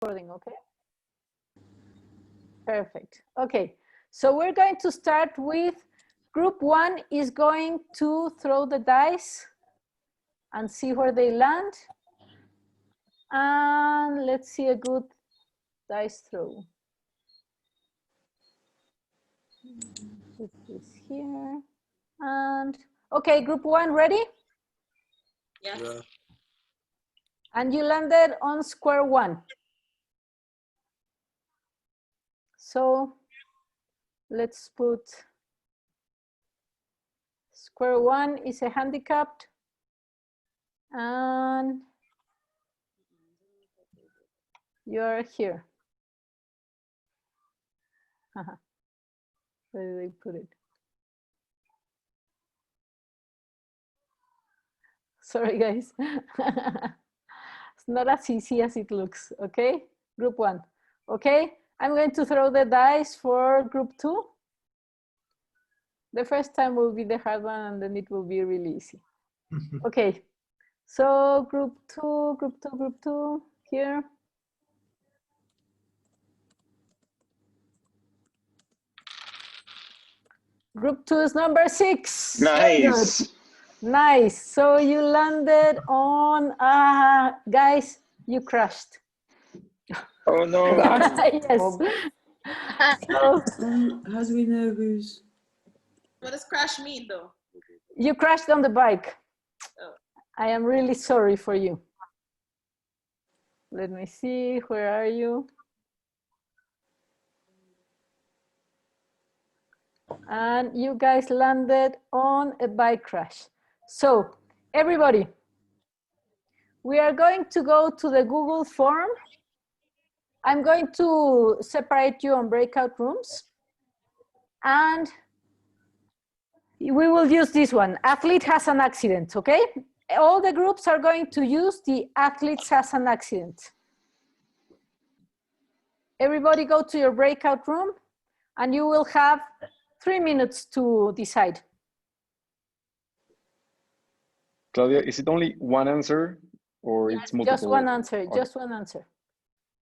recording, okay? Perfect. Okay, so we're going to start with group 1 is going to throw the dice and see where they land. And let's see a good dice throw. Put this here. And okay, group 1, ready? Yes. Yeah. And you landed on square 1. So let's put square 1 is a handicapped, and you're here. Where did I put it? Sorry, guys. It's not as easy as it looks, okay? Group 1, okay? I'm going to throw the dice for group 2. The first time will be the hard one, and then it will be really easy. Okay, so group 2, group 2, here. Group 2 is number 6. Nice. Nice. So you landed on, guys, you crashed. Oh no. Yes. So How do we know who's? What does crash mean, though? you crashed on the bike. Oh. I am really sorry for you. Let me see, where are you? And you guys landed on a bike crash. So everybody, we are going to go to the Google form. I'm going to separate you on breakout rooms. And we will use this one. Athlete has an accident, okay? All the groups are going to use the athletes has an accident. Everybody go to your breakout room and you will have 3 minutes to decide. Claudia, is it only one answer or it's multiple? Just one answer, Okay. just one answer.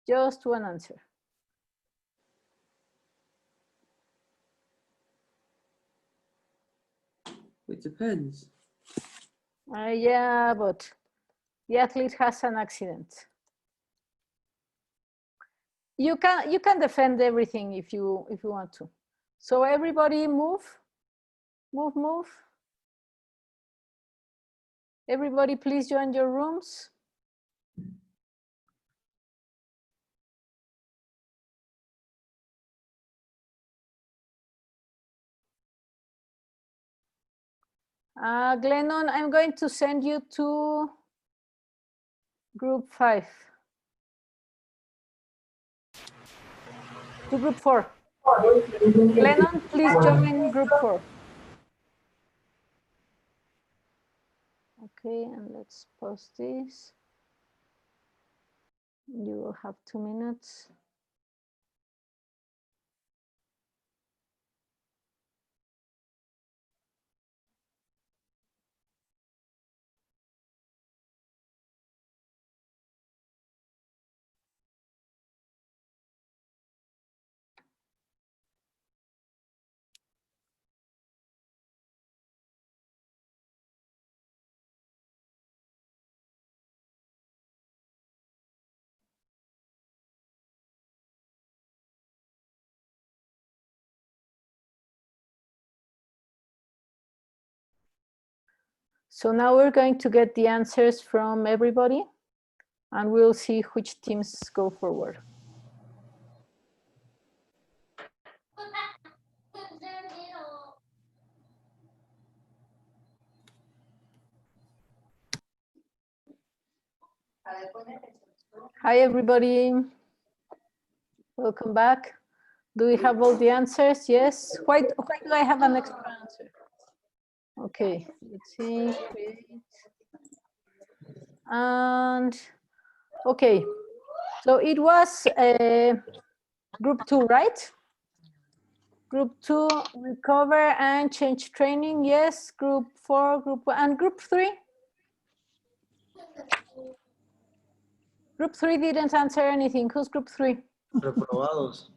Just one answer. It depends. Yeah, but the athlete has an accident. You can defend everything if you want to. So everybody move. Everybody please join your rooms. Glennon, I'm going to send you to group 5. To group 4. Glennon, please join group 4. Okay, and let's post this. You will have 2 minutes. So now we're going to get the answers from everybody, and we'll see which teams go forward. Hi, everybody. Welcome back. Do we have all the answers? Yes. Why do I have an extra answer? Okay, let's see. Create. And okay, so it was group 2, right? Group 2, recover and change training. Yes. Group 4, group 1, and group 3. Group 3 didn't answer anything. Who's group 3? Reprobados.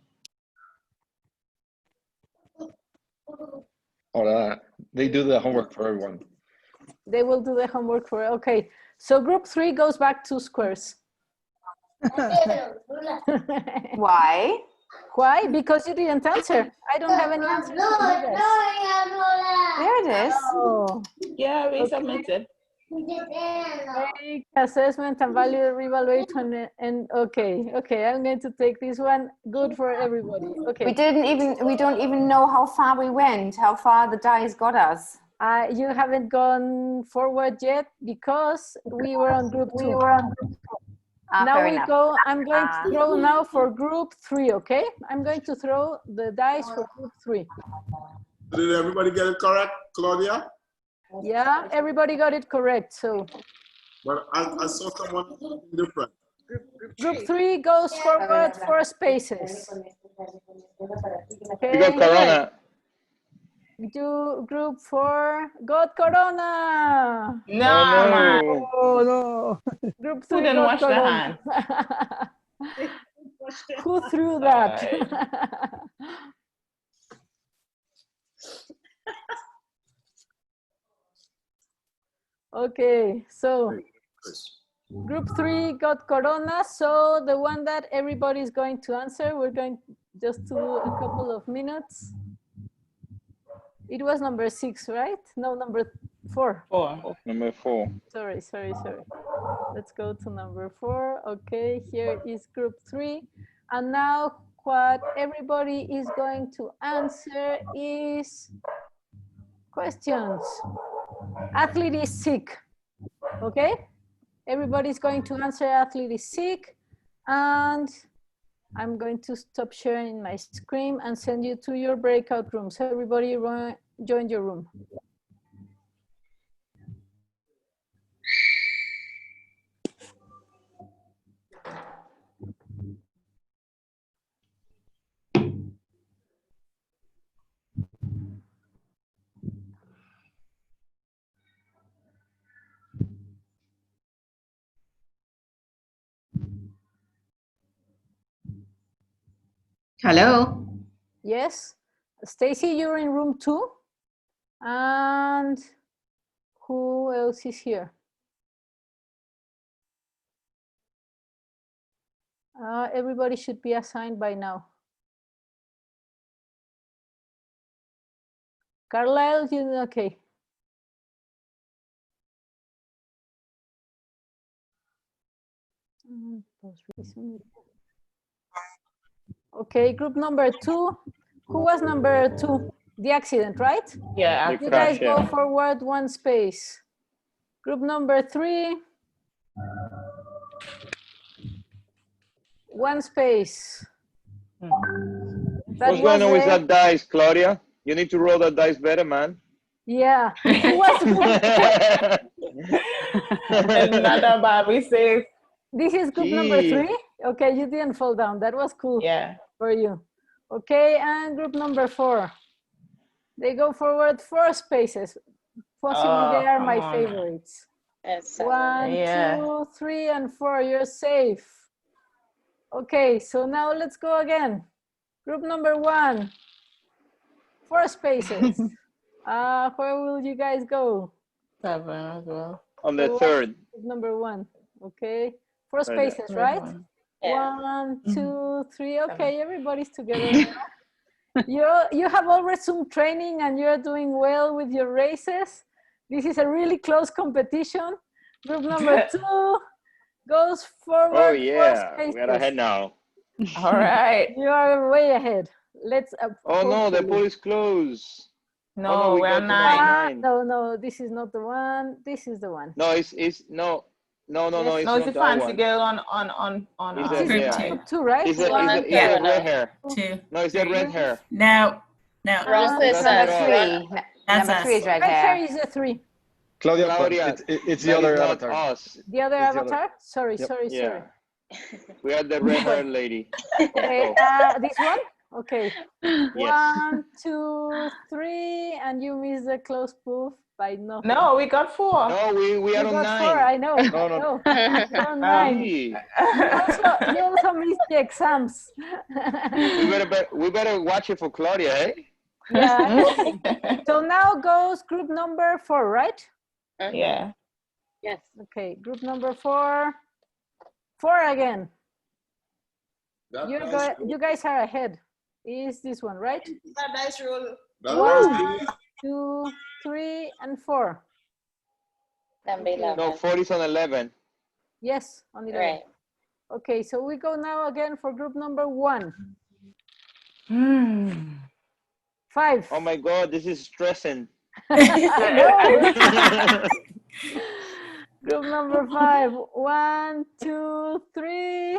Or they do the homework for everyone. They will do the homework for, okay. So group 3 goes back 2 squares. Why? Why? Because you didn't answer. I don't have any answers for you guys. There it is. Oh, Yeah, we submitted. make assessment and value reevaluate and okay, I'm going to take this one. Good for everybody. Okay. We don't even know how far we went, how far the dice got us. You haven't gone forward yet because we were on group 2. Now fair we enough. go, I'm going to throw now for group 3, okay? I'm going to throw the dice for group 3. Did everybody get it correct, Claudia? Yeah, everybody got it correct. So But I saw someone different. group 3 goes forward 4 spaces. Okay. We got Corona. Do group 4 got Corona. No, man. Oh, no. Group Who 3 didn't got wash their Corona. Who threw that? Okay, so group 3 got Corona. So the one that everybody is going to answer, we're going just to do a couple of minutes. It was number 6, right? No, number 4. 4. Number 4. Sorry. Let's go to number 4. Okay, here is group 3. And now what everybody is going to answer is questions. Athlete is sick. Okay? Everybody's going to answer athlete is sick. And I'm going to stop sharing my screen and send you to your breakout rooms. Everybody join your room. Hello. Yes, Stacy, you're in room 2. And who else is here? Everybody should be assigned by now. Carlisle, okay. Okay, group number 2. Who was number 2? The accident, right? Yeah. You guys go forward 1 space. Group number 3. 1 space. What's going on with that dice, Claudia? You need to roll that dice better, man. Yeah. Who was Another Bobby says. This is group number 3. Okay, you didn't fall down. That was cool. Yeah. For you. Okay, and group number 4. They go forward 4 spaces. Possibly they are my favorites. 1, 2, 3, and 4. You're safe. Okay, so now let's go again. Group number 1. 4 spaces. Where will you guys go? 7 as well. On the 3rd. Number 1. Okay. 4 spaces, right? 1, 2, 3. Okay, everybody's together. You have all resumed training and you're doing well with your races. This is a really close competition. Group number 2 goes forward. Oh yeah, we're ahead now. All right. You are way ahead. Let's. Oh no, the pool is closed. No, Oh, no, we we're got to 9. No, this is not the one. This is the one. No, it's no, it's No, it's not a that fancy one. girl on It's This a- is group 2, right? It's the red hair. 2. No, it's the red hair. No. Number That's 3. That's Number 3 is us. right Right here there. is the 3. Claudia, It's the that other is not avatar. us. The other It's the other- avatar? Sorry. Yeah. We are the red haired lady. Okay, this one? Okay. Yes. 1, 2, 3, and you miss the close proof. by nothing. No, we got 4. No, we are You on got 9. 4, I know. No, no. No, you're on 9. Hey, You also missed the exams. we better watch it for Claudia, eh? Yeah. So now goes group number 4, right? Yeah. Yes. Okay, group number 4. 4 again. That You guys are ahead. Is this one, right? That dice roll. that 1, dice 2, 3, and 4. Number 11. No, 4 is on 11. Yes, on 11. Right. Okay, so we go now again for group number 1. 5. Oh my God, this is stressing. I know. Group number 5. 1, 2, 3.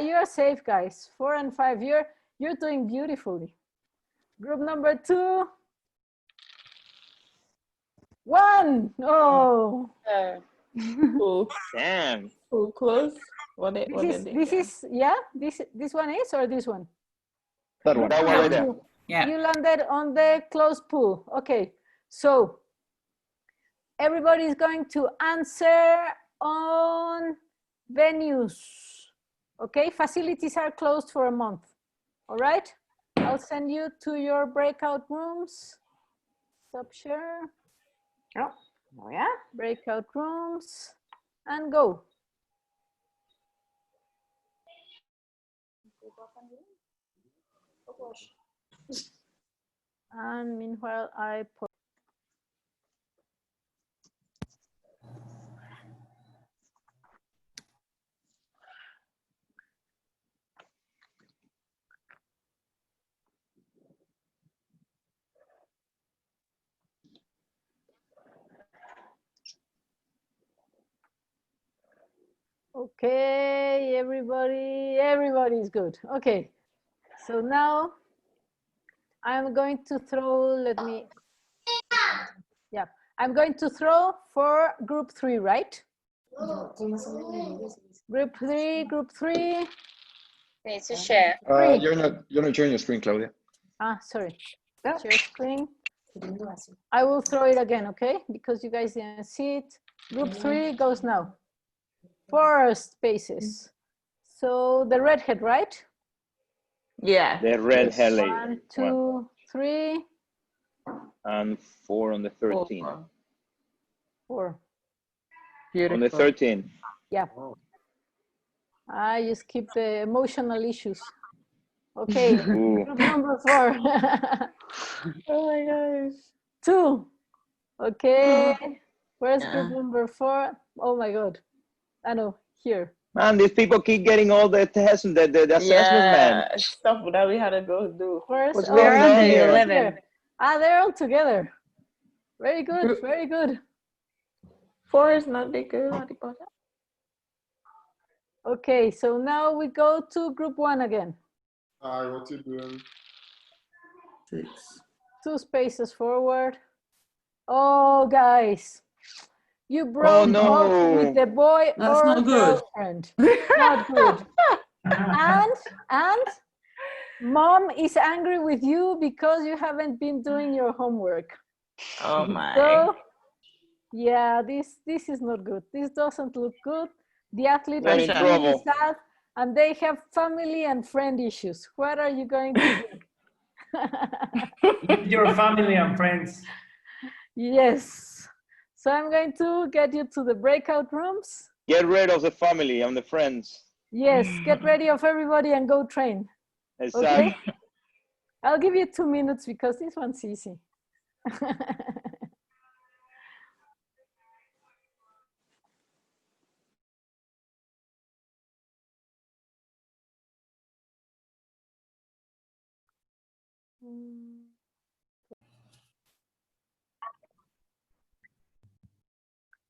You're safe, guys. 4 and 5. You're doing beautifully. Group number 2. 1. Oh. Damn. Too close. This one is, or this one? That one right there. Yeah. You landed on the closed pool. Okay, so everybody is going to answer on venues. Okay, facilities are closed for a month. All right, I'll send you to your breakout rooms. Stop share. Oh yeah, breakout rooms and go. And meanwhile, I put. Okay, everybody's good. Okay, so now I'm going to throw, I'm going to throw for group 3, right? Group 3. Needs to share. You're not sharing your screen, Claudia. Sorry. Share screen. I will throw it again, okay? Because you guys didn't see it. Group 3 goes now. 4 spaces. So the redhead, right? Yeah. The red hair lady. 1, 2, 3. And 4 on the 13. 4. Beautiful. On the 13. Yeah. I just keep the emotional issues. Okay, Ooh. group number 4. Oh my gosh. 2. Okay, where's group number 4? Oh my God. I know, here. Man, these people keep getting all the tests and the assessments, man. Stuff that we had to go do. Where's, What's oh, going on they're here? 11. here. They're all together. Very good, very good. 4 is not big good. Okay, so now we go to group 1 again. Hi, what you doing? 6. 2 spaces forward. Oh, guys, you broke no. up with the boy That's or not good. girlfriend. Not good. And mom is angry with you because you haven't been doing your homework. Oh my. So, yeah, this is not good. This doesn't look good. The athlete They're is in really trouble. sad, and they have family and friend issues. What are you going to do? Your family and friends. Yes. So I'm going to get you to the breakout rooms. Get rid of the family and the friends. Yes, get ready of everybody and go train. Exactly. Okay? I'll give you 2 minutes because this one's easy.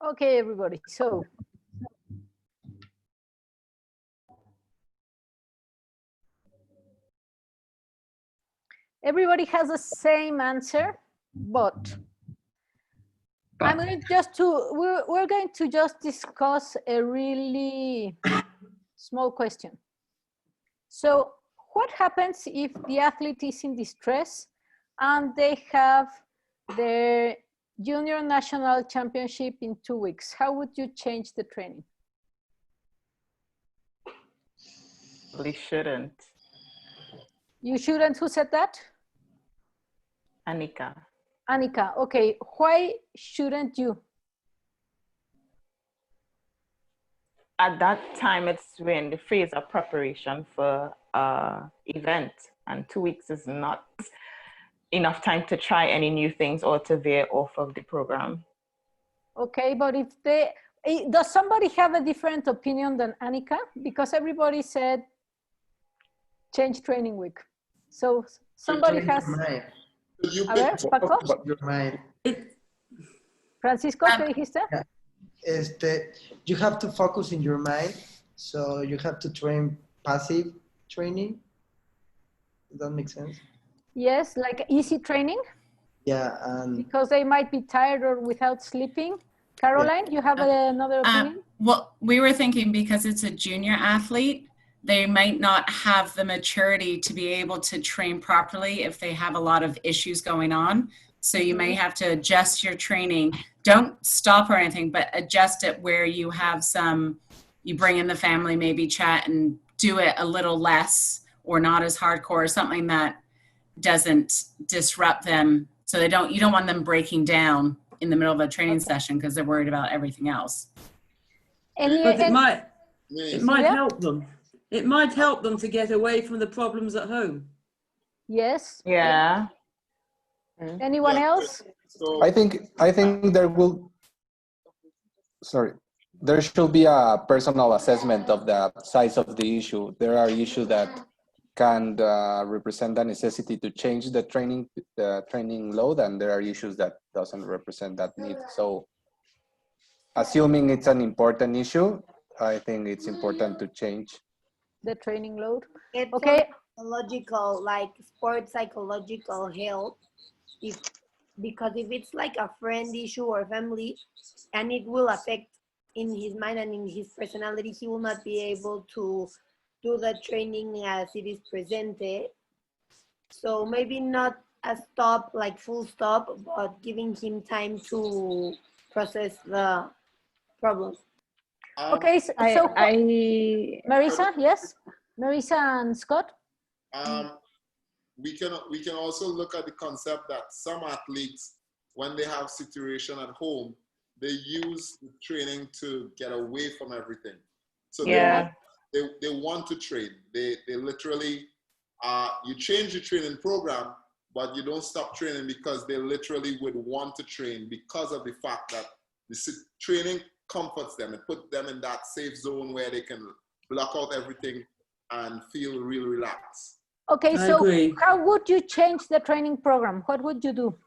Okay, everybody. So everybody has the same answer, but I'm going we're going to just discuss a really small question. So what happens if the athlete is in distress and they have the junior national championship in 2 weeks. How would you change the training? Probably shouldn't. You shouldn't. Who said that? Anika. Anika. Okay. Why shouldn't you? At that time, it's when the phase of preparation for event, and 2 weeks is not enough time to try any new things or to veer off of the program. Okay, but if does somebody have a different opinion than Anika? Because everybody said change training week. So somebody has. You A ver, Paco. Your mind. Francisco, ¿qué dijiste? You have to focus in your mind, so you have to train passive training. Does that make sense? Yes, like easy training. Yeah, and Because they might be tired or without sleeping. Caroline, you have another opinion? Well, we were thinking because it's a junior athlete, they might not have the maturity to be able to train properly if they have a lot of issues going on. So you may have to adjust your training. Don't stop or anything, but adjust it where you have you bring in the family, maybe chat and do it a little less or not as hardcore, something that doesn't disrupt them. So you don't want them breaking down in the middle of a training session because they're worried about everything else. But it might help them. It might help them to get away from the problems at home. Yes. Yeah. Anyone else? I think there should be a personal assessment of the size of the issue. There are issues that can represent the necessity to change the training load, and there are issues that doesn't represent that need. So assuming it's an important issue, I think it's important to change the training load. It's okay. Psychological, like sports psychological help. Because if it's like a friend issue or family, and it will affect in his mind and in his personality, he will not be able to do the training as it is presented. So maybe not a stop, like full stop, but giving him time to process the problem. Okay, so Marisa, yes? Marisa and Scott? We can also look at the concept that some athletes, when they have situation at home, they use the training to get away from everything. So yeah, they want to train. They literally, you change the training program, but you don't stop training because they literally would want to train because of the fact that the training comforts them. It puts them in that safe zone where they can block out everything and feel really relaxed. Okay, so how would you change the training program? What would you do?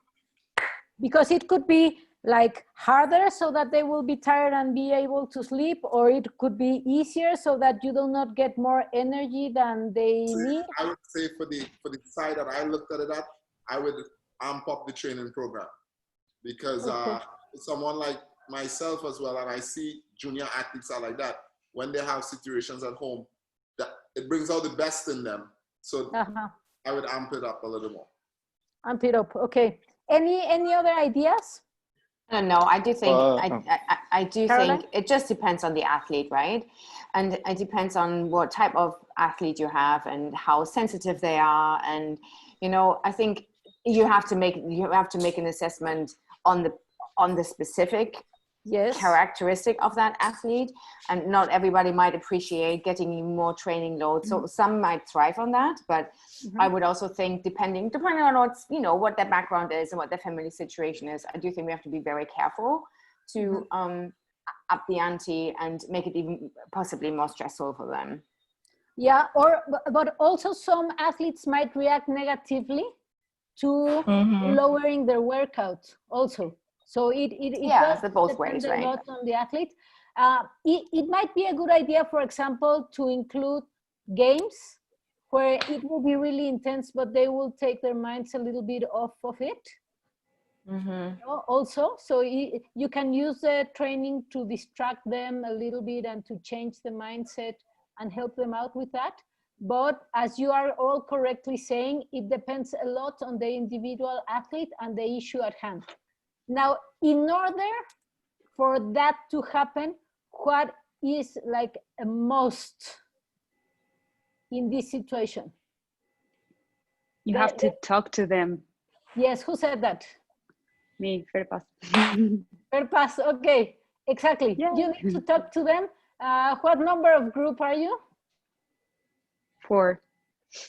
Because it could be like harder so that they will be tired and be able to sleep, or it could be easier so that you do not get more energy than they need. I would say for the side that I looked at it at, I would amp up the training program, because someone like myself as well, and I see junior athletes are like that, when they have situations at home, that it brings out the best in them. So I would amp it up a little more. Amp it up, okay. Any other ideas? No, I do think I do Caroline? think it just depends on the athlete, right? And it depends on what type of athlete you have and how sensitive they are. And I think you have to make an assessment on the specific characteristic of that athlete, and not everybody might appreciate getting more training load. So some might thrive on that, but I would also think depending on what's what their background is and what their family situation is, I do think we have to be very careful to up the ante and make it even possibly more stressful for them. Yeah, but also some athletes might react negatively to lowering their workout also. So it does both ways, depend right? a lot on the athlete. It might be a good idea, for example, to include games where it will be really intense, but they will take their minds a little bit off of it. Also, so you can use the training to distract them a little bit and to change the mindset and help them out with that. But as you are all correctly saying, it depends a lot on the individual athlete and the issue at hand. Now, in order for that to happen, what is like a must in this situation? You have to talk to them. Yes, who said that? Me, Ferpas. Ferpas, okay, exactly. Yeah. You need to talk to them. What number of group are you? 4.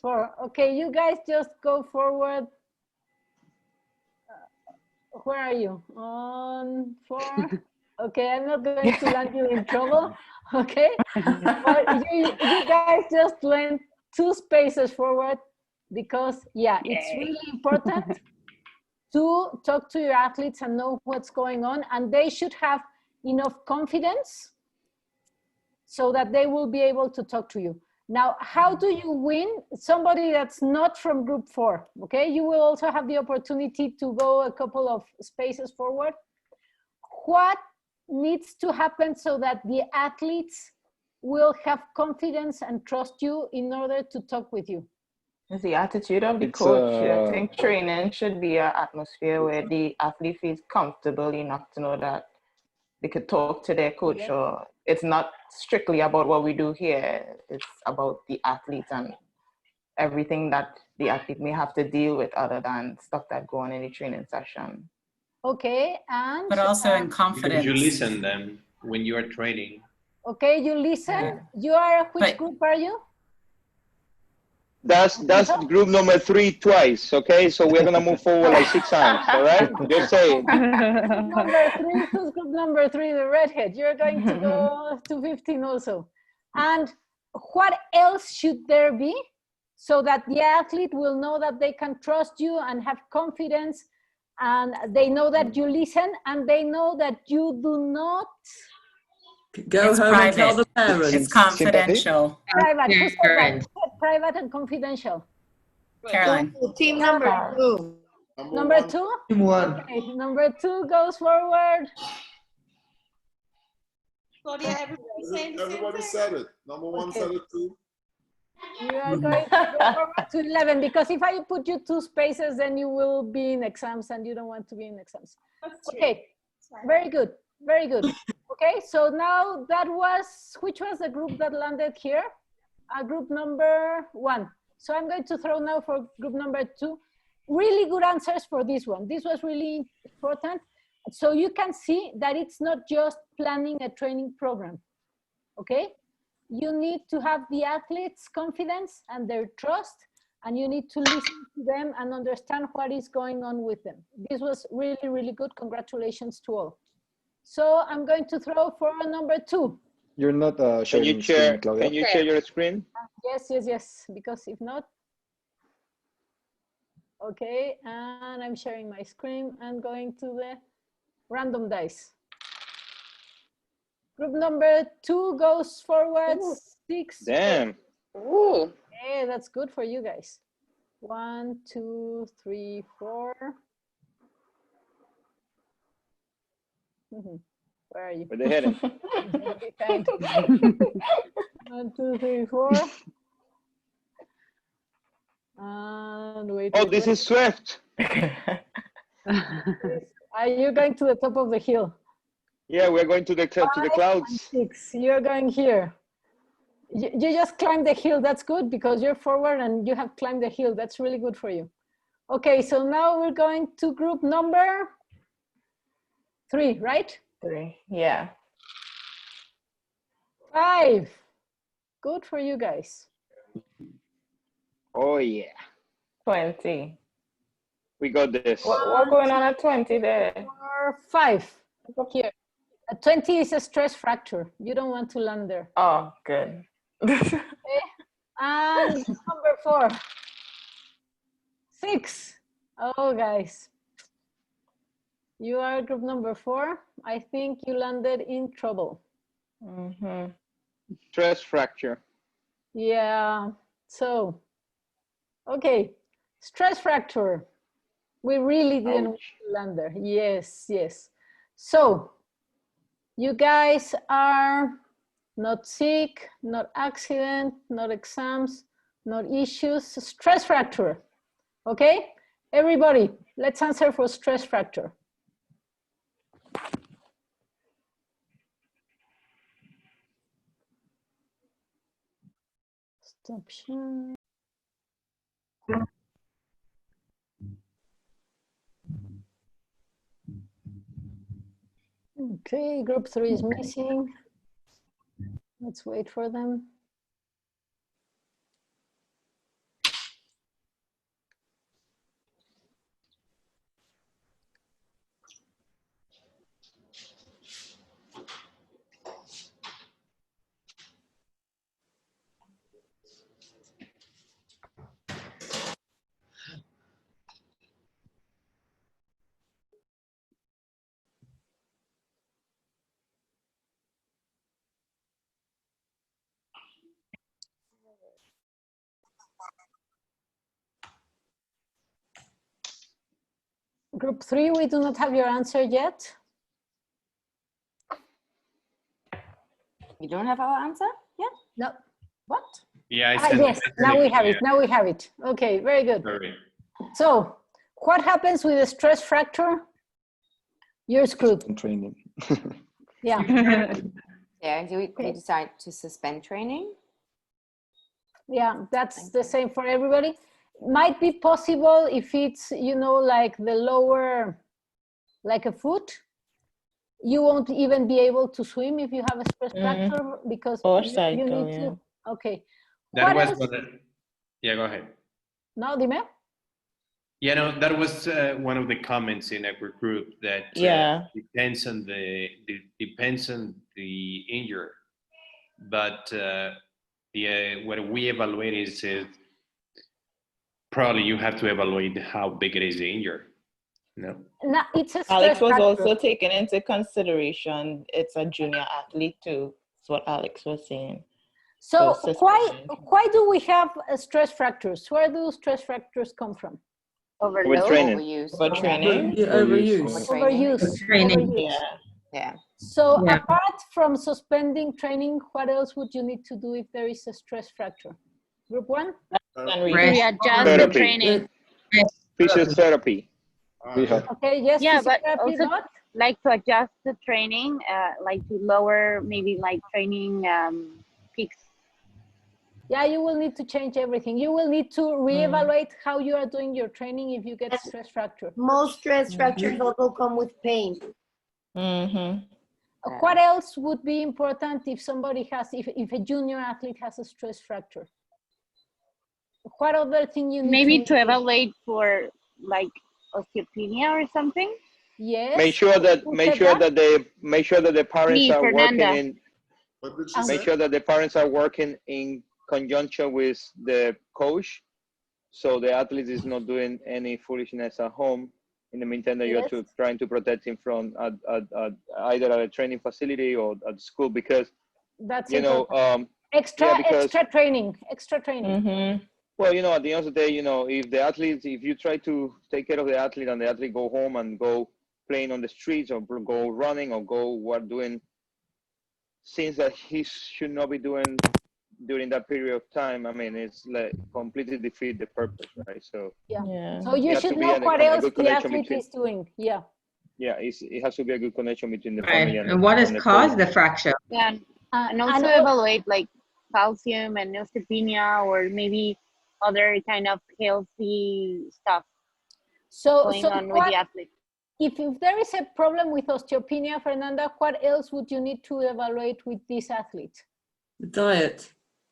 4. Okay, you guys just go forward. Where are you? On 4. Okay, I'm not going to land you in trouble. Okay, but you guys just went 2 spaces forward because it's really important to talk to your athletes and know what's going on, and they should have enough confidence so that they will be able to talk to you. Now, how do you win somebody that's not from group 4? Okay, you will also have the opportunity to go a couple of spaces forward. What needs to happen so that the athletes will have confidence and trust you in order to talk with you? It's the attitude of the coach. I think training should be an atmosphere where the athlete feels comfortable enough to know that they could talk to their coach, or it's not strictly about what we do here. It's about the athlete and everything that the athlete may have to deal with other than stuff that go on in the training session. Okay, and but also in confidence. Because you listen them when you are training. Okay, you listen. You are which group are you? That's group number 3 twice, okay? So we're gonna move forward like 6 times, all right? Just say it. Number 3, who's group number 3, the redhead? You're going to go to 15 also. And what else should there be so that the athlete will know that they can trust you and have confidence, and they know that you listen, and they know that you do not go it's home private. and tell the parents. It's confidential. Private. Who said that? Private and confidential. Caroline. Team number 2. Number 2? Team 1. Okay, number 2 goes forward. Everybody said it. Number 1 said it too. You are going to go forward to 11, because if I put you 2 spaces, then you will be in exams, and you don't want to be in exams. Okay, very good, very good. Okay, so now that was, which was the group that landed here? Group number 1. So I'm going to throw now for group number 2. Really good answers for this one. This was really important. So you can see that it's not just planning a training program, okay? You need to have the athletes' confidence and their trust, and you need to listen to them and understand what is going on with them. This was really, really good. Congratulations to all. So I'm going to throw for number 2. You're not sharing screen, Claudia. Can you share your screen? Yes, because if not, okay, and I'm sharing my screen and going to the random dice. Group number 2 goes forward. 6. Damn. Ooh. Hey, that's good for you guys. 1, 2, 3, 4. Where are you? Where they heading? 1, 2, 3, 4. And wait. Oh, this is Swift. Are you going to the top of the hill? Yeah, we're going to the clouds. 6. You're going here. You just climbed the hill. That's good, because you're forward and you have climbed the hill. That's really good for you. Okay, so now we're going to group number 3, right? 3, yeah. 5. Good for you guys. Oh yeah. 20. We got this. What going on at 20 there? 4, 5. Here. 20 is a stress fracture. You don't want to land there. Oh, good. Okay. And number 4. 6. Oh, guys. You are group number 4. I think you landed in trouble. Stress fracture. Yeah. So, okay. Stress fracture. We really didn't want to land there. Yes. So, you guys are not sick, not accident, not exams, not issues. Stress fracture. Okay, everybody, let's answer for stress fracture. Stop sharing. Okay, group 3 is missing. Let's wait for them. Group 3, we do not have your answer yet. You don't have our answer yet? No. What? Yeah, yes, now we have it. Now we have it. Okay, very good. Sorry. So, what happens with a stress fracture? You're screwed. Training. Yeah. Yeah, do we decide to suspend training? Yeah, that's the same for everybody. Might be possible if it's, you know, like the lower, like a foot. You won't even be able to swim if you have a stress fracture because you need to. Okay. That What was else? what. Yeah, go ahead. No, dime. Yeah, no, that was one of the comments in our group that depends on the injury, but what we evaluate is probably you have to evaluate how big it is the injury. No. No, it's a stress Alex was fracture. also taken into consideration. It's a junior athlete too. That's what Alex was saying. So why do we have stress fractures? Where do stress fractures come from? Overload, training. overuse. Overtraining. Overuse. Overuse. Yeah. So apart from suspending training, what else would you need to do if there is a stress fracture? Group 1? Readjust the training. Physiotherapy. Okay, yes. Yeah, but physiotherapy, also not? like to adjust the training, like to lower maybe like training peaks. Yeah, you will need to change everything. You will need to reevaluate how you are doing your training if you get stress fracture. Most stress fractures also come with pain. What else would be important if somebody has, if a junior athlete has a stress fracture? What other thing you need maybe to evaluate for like osteopenia or something? Yes. Make sure that the parents are working in. Make sure that the parents are working in conjunction with the coach, so the athlete is not doing any foolishness at home. In the meantime, that you're trying to protect him from either at a training facility or at school, because that's extra training. Well, you know, at the end of the day, you know, if you try to take care of the athlete and the athlete go home and go playing on the streets or go running or go doing things that he should not be doing during that period of time, I mean, it's like completely defeat the purpose, right? So So you should know what else the athlete is doing. Yeah, it has to be a good connection between the Right. family And what has the caused coach. the fracture? Yeah, and also evaluate like calcium and osteopenia or maybe other kind of healthy stuff going on with the athlete. If there is a problem with osteopenia, Fernanda, what else would you need to evaluate with this athlete? The diet.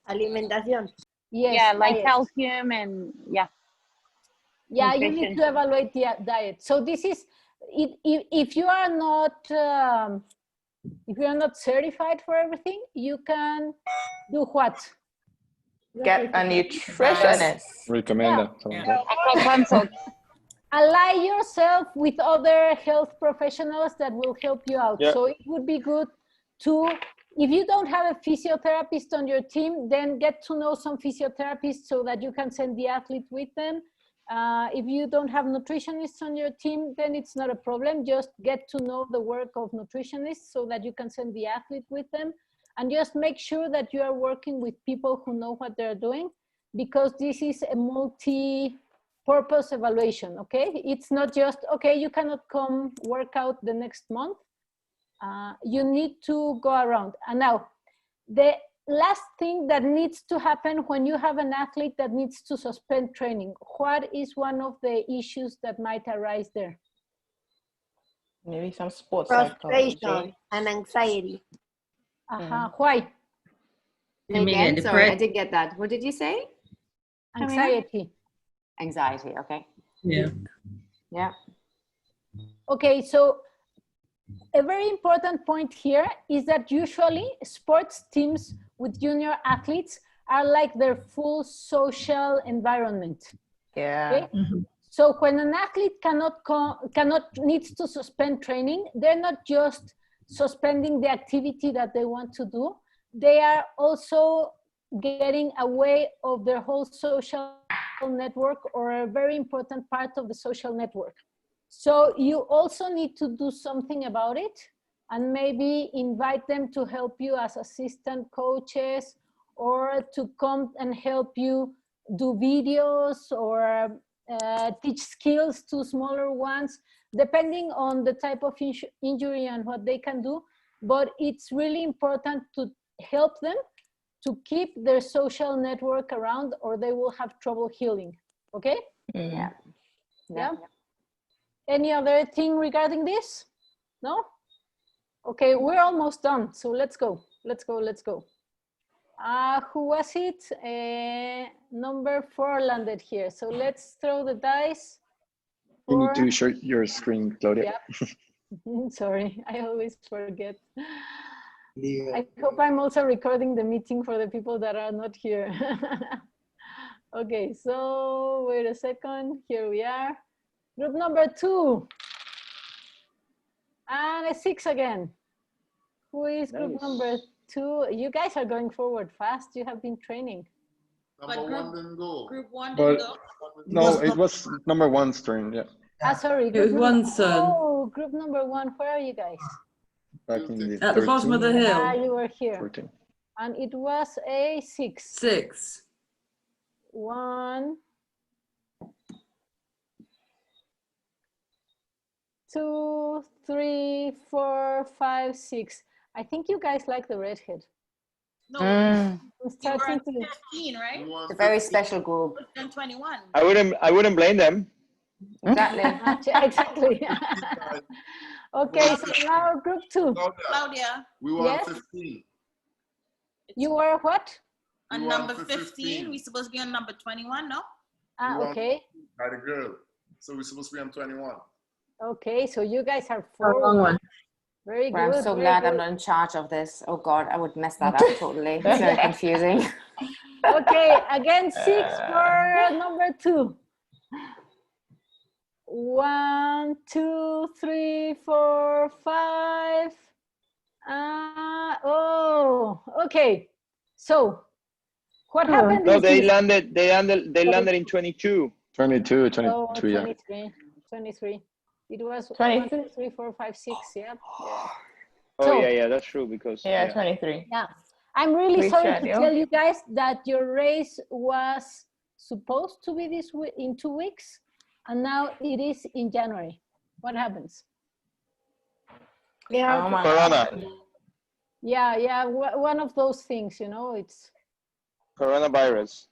Alimentación. Yes, yeah, like diet. calcium and Yeah, nutrition. You need to evaluate the diet. So this is, if you are not certified for everything, you can do what? Get a nutritionist. Recommend consult. Ally yourself with other health professionals that will help you out. So it would be good to, if you don't have a physiotherapist on your team, then get to know some physiotherapists so that you can send the athlete with them. If you don't have nutritionists on your team, then it's not a problem. Just get to know the work of nutritionists so that you can send the athlete with them. And just make sure that you are working with people who know what they're doing. because this is a multi-purpose evaluation, okay? It's not just, okay, you cannot come work out the next month. You need to go around. And now, the last thing that needs to happen when you have an athlete that needs to suspend training, what is one of the issues that might arise there? Maybe some sports frustration and anxiety. Why? Again, sorry, I didn't get that. What did you say? Anxiety. Anxiety, okay. Yeah. Yeah. Okay, so a very important point here is that usually sports teams with junior athletes are like their full social environment. Yeah. Okay? So when an athlete needs to suspend training, they're not just suspending the activity that they want to do, they are also getting away of their whole social network, or a very important part of the social network. So you also need to do something about it, and maybe invite them to help you as assistant coaches, or to come and help you do videos, or teach skills to smaller ones, depending on the type of injury and what they can do. But it's really important to help them to keep their social network around, or they will have trouble healing. Okay? Yeah. Yeah. Any other thing regarding this? No? Okay, we're almost done. So let's go. Let's go. Let's go. Who was it? Number 4 landed here. So let's throw the dice. You need to share your screen, Claudia. Yep. Sorry, I always forget. I hope I'm also recording the meeting for the people that are not here. Okay, so wait a second. Here we are. Group number 2. And a 6 again. Who is group number 2? You guys are going forward fast. You have been training. Number 1 didn't go. Group 1 didn't go. No, it was number 1's turn, yeah. Sorry. It was 1's turn. Oh, group number 1. Where are you guys? Back in the At the bottom of the hill. You were here. 14. And it was a 6. 6. 1, 2, 3, 4, 5, 6. I think you guys like the redhead. No, I'm starting to. 15, right? It's a very special group. And 21. I wouldn't blame them. Exactly. Exactly. Okay, so now group 2. Claudia. We were Yes? 15. You were what? On We were number on 15. We're supposed to be on number 21, no? We were Okay. By the girl. So we're supposed to be on 21. Okay, so you guys are Wrong one. very Well, good. I'm so very glad good. I'm not in charge of this. Oh God, I would mess that up totally. It's very confusing. Okay, again, 6 for number 2. 1, 2, 3, 4, 5. Oh, okay. So, what happened? No, is they this. landed in 22. 22, 22, Oh, yeah. 23. 23. It was 23. 1, 2, 3, 4, 5, 6. Yeah. Oh, So- yeah, that's true because Yeah, 23. Yeah. I'm really sorry to Reschedule. tell you guys that your race was supposed to be in 2 weeks, and now it is in January. What happens? Oh my Corona. God. Yeah, one of those things, you know, it's Coronavirus.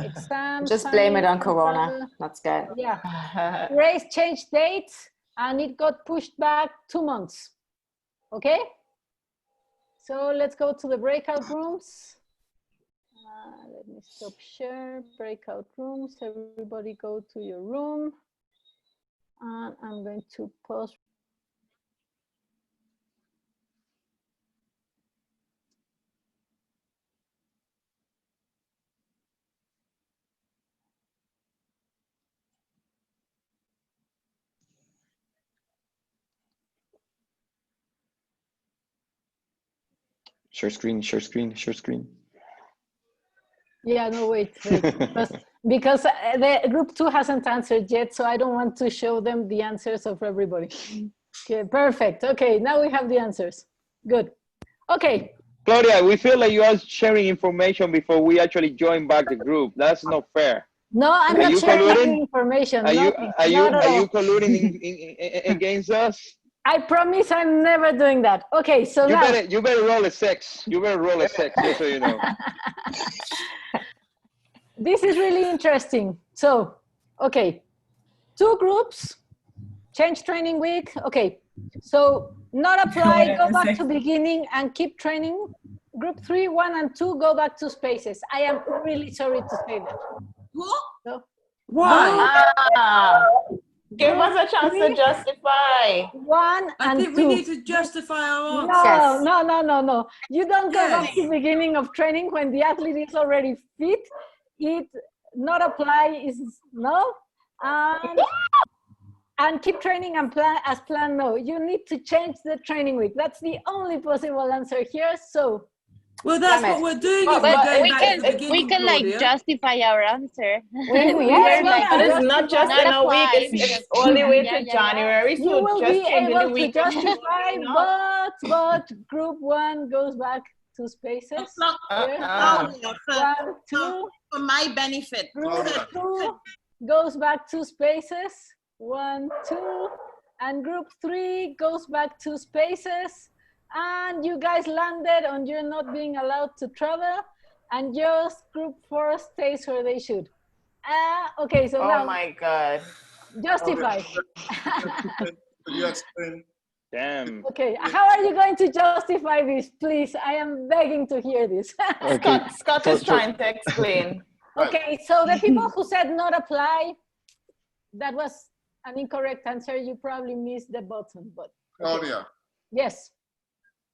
exams. Just blame it on and Corona. other- That's good. Yeah. Race changed dates and it got pushed back 2 months. Okay? So let's go to the breakout rooms. Let me stop share. Breakout rooms. Everybody go to your room. And I'm going to pause. Share screen, share screen, share screen. Yeah, no, wait. because the group 2 hasn't answered yet, so I don't want to show them the answers of everybody. Okay, perfect. Okay, now we have the answers. Good. Okay, Claudia, we feel like you are sharing information before we actually join back the group. That's not fair. No, I'm not sharing any information. Are you colluding against us? I promise I'm never doing that. Okay, so now you better roll a 6. You better roll a 6, just so you know. This is really interesting. So, okay, 2 groups, change training week. Okay, so not apply, go back to beginning and keep training. Group 3, 1 and 2, go back to spaces. I am really sorry to say that. Who? So, why? Give us a chance to justify. 1 and 2. I think we need to justify our answers. No. You don't go back to the beginning of training when the athlete is already fit. It not apply is no. And keep training and plan as planned. No, you need to change the training week. That's the only possible answer here. So. Well, that's what we're doing. We can like justify our answer. But it's not just in a week. It's all the way to January. You will be able to justify, but group 1 goes back to spaces. For my benefit. Group 2 goes back to spaces. 1, 2, and group 3 goes back to spaces. And you guys landed on you're not being allowed to travel, and just group 4 stays where they should. Okay, so now. Oh my God. Justify. You explain. Damn. Okay, how are you going to justify this, please? I am begging to hear this. Okay. Scott is trying to explain. Okay, so the people who said not apply, that was an incorrect answer. You probably missed the button, but. Okay. Claudia. Yes.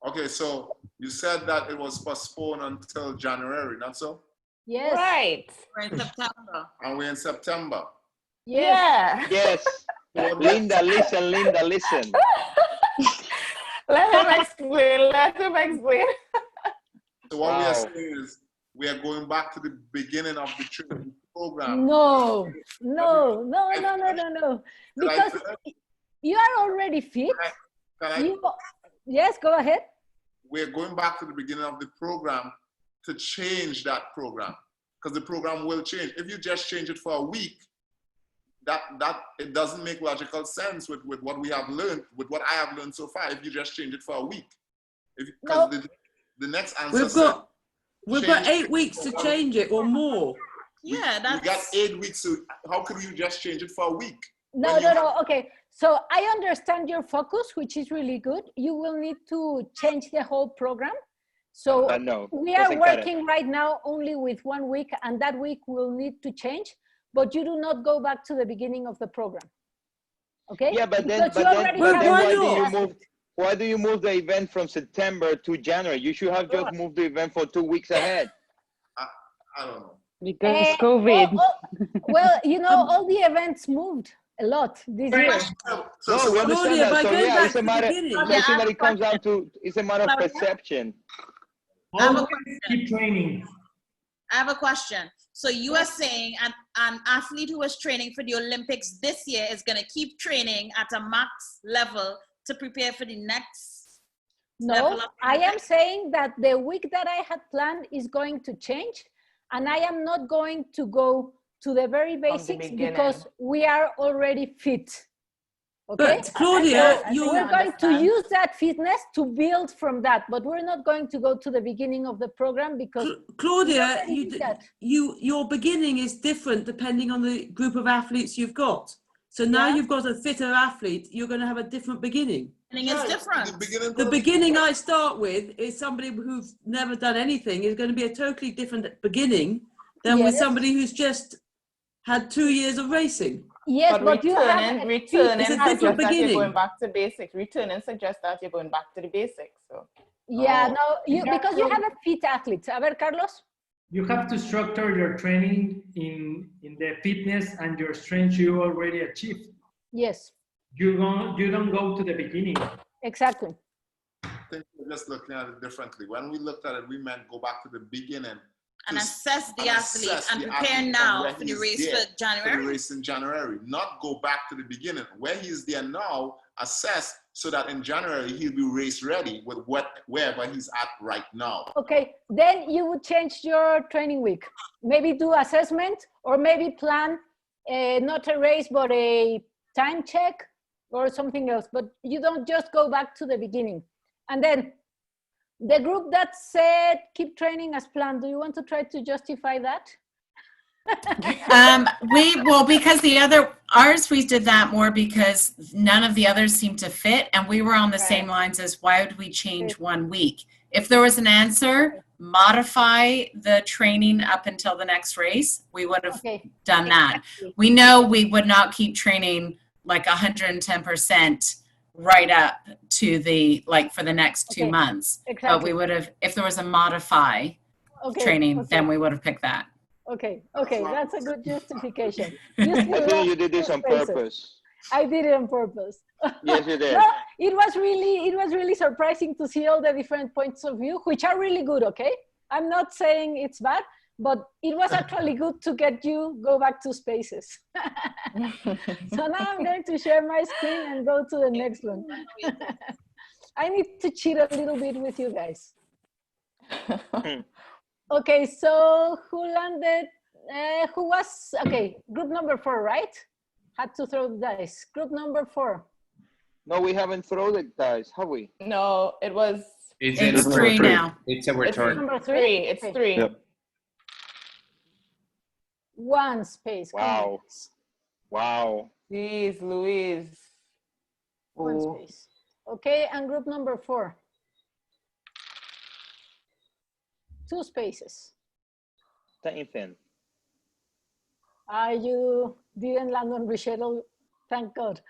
Okay, so you said that it was postponed until January, not so? Yes. Right. We're in September. And we're in September. Yes. Yes. Linda, listen. Let him explain. So what we are saying is we are going back to the beginning of the training program. No. Because you are already fit. Yes, go ahead. We're going back to the beginning of the program to change that program, because the program will change. If you just change it for a week, that it doesn't make logical sense with what we have learned, with what I have learned so far. If you just change it for a week, because the next answer we've got 8 weeks to change it or more. Yeah, we got 8 weeks. So how could you just change it for a week? No. Okay. So I understand your focus, which is really good. You will need to change the whole program. So we are working right now only with 1 week, and that week will need to change, but you do not go back to the beginning of the program. Okay? Yeah, but then why do you move the event from September to January? You should have just moved the event for 2 weeks ahead. I don't know. Because COVID. Well, all the events moved a lot this year. No, we understand that. So yeah, it's a matter. It comes down to it's a matter of perception. Keep training. I have a question. So you are saying an athlete who is training for the Olympics this year is going to keep training at a max level to prepare for the next level? No, I am saying that the week that I had planned is going to change, and I am not going to go to the very basics because we are already fit. Okay? But Claudia, we're going to use that fitness to build from that, but we're not going to go to the beginning of the program because Claudia, your beginning is different depending on the group of athletes you've got. So now you've got a fitter athlete, you're going to have a different beginning. It's different. The beginning I start with is somebody who's never done anything is going to be a totally different beginning than with somebody who's just had 2 years of racing. Yes, but returning it's a different beginning. You're going back to basics. Returning suggests that you're going back to the basics. So. Yeah, because you have a fit athlete. A ver, Carlos? You have to structure your training in the fitness and your strength you already achieved. Yes. You don't go to the beginning. Exactly. I think we're just looking at it differently. When we looked at it, we meant go back to the beginning. And assess the athlete and prepare now for the race for January. For the race in January, not go back to the beginning. Where he's there now, assess so that in January he'll be race ready with wherever he's at right now. Okay, then you would change your training week. Maybe do assessment, or maybe plan not a race but a time check or something else. But you don't just go back to the beginning. And then the group that said keep training as planned, do you want to try to justify that? Because ours we did that more because none of the others seemed to fit, and we were on the same lines as why would we change 1 week? If there was an answer, modify the training up until the next race, we would have done that. We know we would not keep training like 110% right up to the for the next 2 months. Exactly. But we would have, if there was a modify training, then we would have picked that. Okay, that's a good justification. I think you did this on purpose. I did it on purpose. Yes, you did. No, it was really surprising to see all the different points of view, which are really good, okay? I'm not saying it's bad, but it was actually good to get you go back to spaces. So now I'm going to share my screen and go to the next one. I need to cheat a little bit with you guys. Okay, so who landed? Who was, group number 4, right? Had to throw the dice. Group number 4. No, we haven't thrown the dice, have we? No, it was. It's 3 now. It's our turn. Number 3? It's 3. Yep. 1 space. Wow. Wow. Jeez, Louise. 1 space. Okay, and group number 4. 2 spaces. Same thing. You didn't land on reschedule, thank God.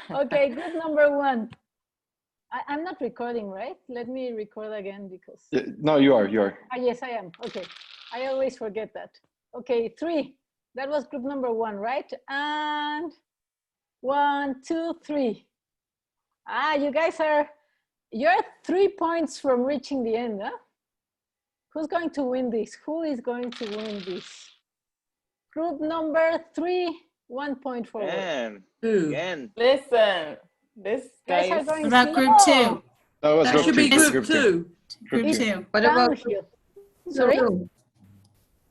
Okay, group number 1. I'm not recording, right? Let me record again because... No, you are. Yes, I am. Okay, I always forget that. Okay, 3. That was group number 1, right? And 1, 2, 3. You guys you're 3 points from reaching the end, huh? Who's going to win this? Who is going to win this? Group number 3, 1 point forward. Again. Listen, this guy guys is... are going What about group 2? That should be group 2. Group 2. What about Sorry?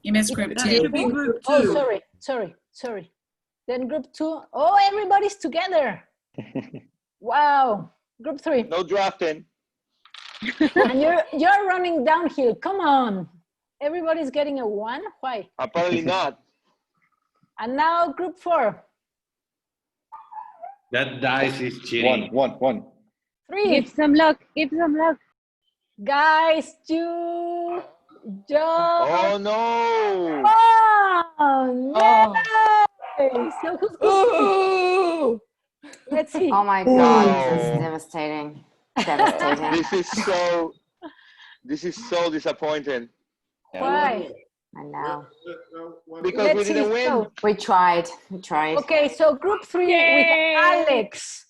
You missed group 2. That should be group 2. Oh, sorry. Then group 2. Oh, everybody's together. Wow. Group 3. No drafting. And you're running downhill. Come on. Everybody's getting a 1. Why? Apparently not. And now group 4. That dice is cheating. 1. 3. Give some luck. Give some luck. Guys, you just... Oh no! Oh, no! So who's going to... Let's see. Oh my God, this is devastating. Devastating. This is so disappointing. Why? I know. Because we didn't win. We tried. Okay, so group 3 with Alex,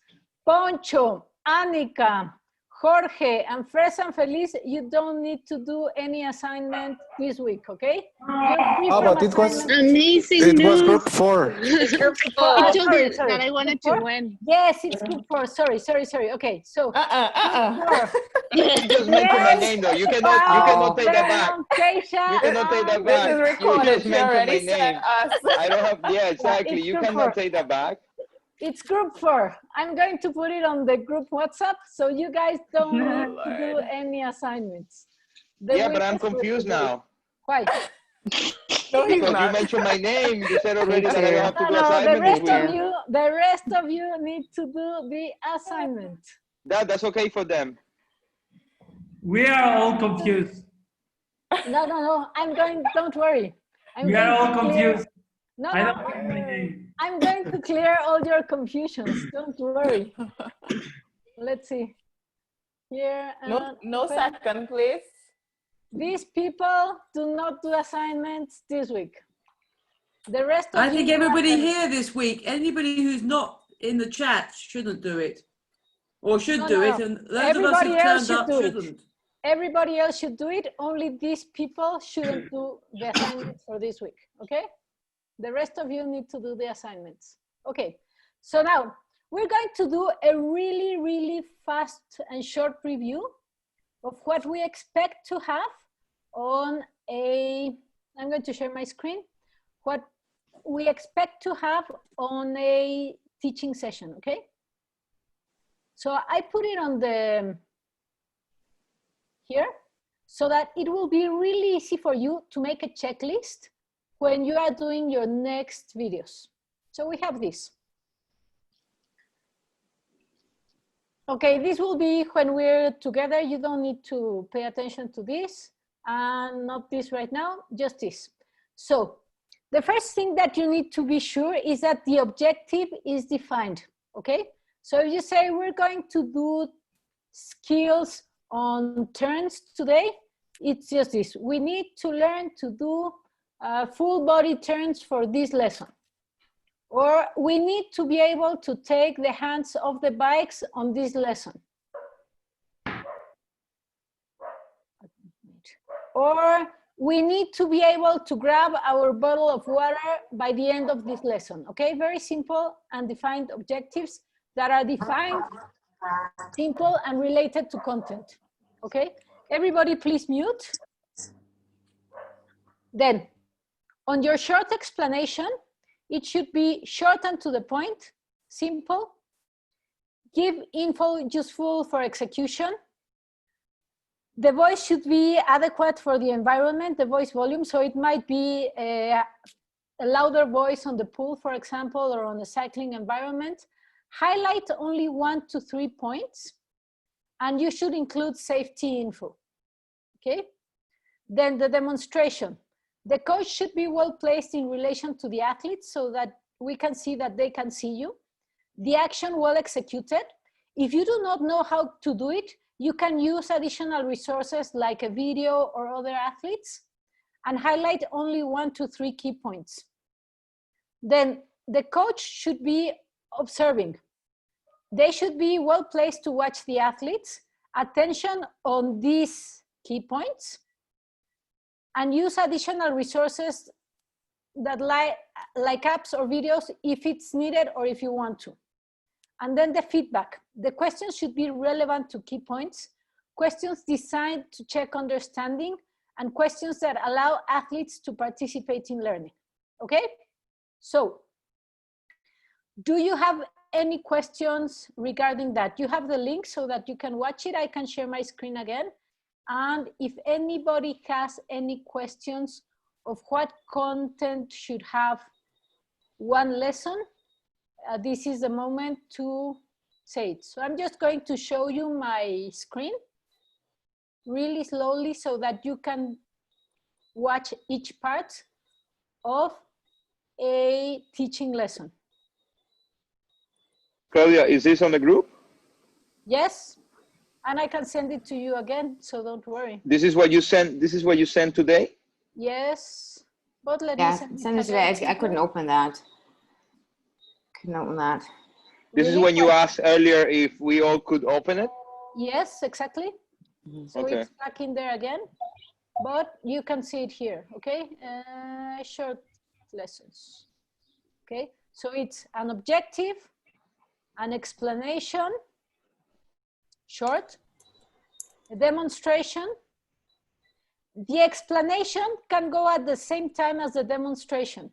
Poncho, Anika, Jorge, and Fres and Feliz, you don't need to do any assignment this week, okay? But it was amazing. It was group 4. It's group 4. I told you that I wanted to win. Yes, it's group 4. Sorry. Okay, so You just mentioned my name though. You cannot take that back. You cannot take that back. This is recorded. You just mentioned my already said name. us. I don't have. Yeah, exactly. You cannot take that back. It's group 4. I'm going to put it on the group WhatsApp so you guys don't need to do any assignments. Yeah, but I'm confused now. Why? No, he's Because not. you mentioned my name. You said already that I don't have to do assignment this week. The rest of you need to do the assignment. That's okay for them. We are all confused. No. Don't worry. We are all confused. No, I don't have my name. I'm going to clear all your confusions. Don't worry. Let's see. Here. No second place. These people do not do assignments this week. The rest of I think you everybody here this week, anybody who's not in the chat shouldn't do it. Or should do it. And those of us who turned up shouldn't. Everybody else should do it. Only these people shouldn't do the assignments for this week. Okay? The rest of you need to do the assignments. Okay. So now we're going to do a really, really fast and short review of what we expect to have on I'm going to share my screen, what we expect to have on a teaching session, okay? So I put it on the, here, so that it will be really easy for you to make a checklist when you are doing your next videos. So we have this. Okay, this will be when we're together. You don't need to pay attention to this, and not this right now, just this. So the first thing that you need to be sure is that the objective is defined, okay? So if you say we're going to do skills on turns today, it's just this. We need to learn to do full body turns for this lesson. Or we need to be able to take the hands off the bikes on this lesson. Or we need to be able to grab our bottle of water by the end of this lesson, okay? Very simple and defined objectives that are defined, simple and related to content, okay? Everybody please mute. Then, on your short explanation, it should be short and to the point, simple, give info useful for execution. The voice should be adequate for the environment, the voice volume, so it might be a louder voice on the pool, for example, or on the cycling environment. Highlight only 1 to 3 points, and you should include safety info, okay? Then the demonstration. The coach should be well placed in relation to the athletes so that we can see that they can see you. The action well executed. If you do not know how to do it, you can use additional resources like a video or other athletes, and highlight only 1 to 3 key points. Then the coach should be observing. They should be well placed to watch the athletes, attention on these key points, and use additional resources that like apps or videos if it's needed or if you want to. And then the feedback. The questions should be relevant to key points, questions designed to check understanding, and questions that allow athletes to participate in learning, okay? So, do you have any questions regarding that? You have the link so that you can watch it. I can share my screen again. And if anybody has any questions of what content should have one lesson, this is the moment to say it. So I'm just going to show you my screen really slowly so that you can watch each part of a teaching lesson. Claudia, is this on the group? Yes. And I can send it to you again, so don't worry. This is what you sent. This is what you sent today. Yes, but let me send it today. I couldn't open that. Couldn't open that. This is when you asked earlier if we all could open it. Yes, exactly. So okay. It's back in there again, but you can see it here. Okay, short lessons. Okay, so it's an objective, an explanation. Short, a demonstration. The explanation can go at the same time as the demonstration.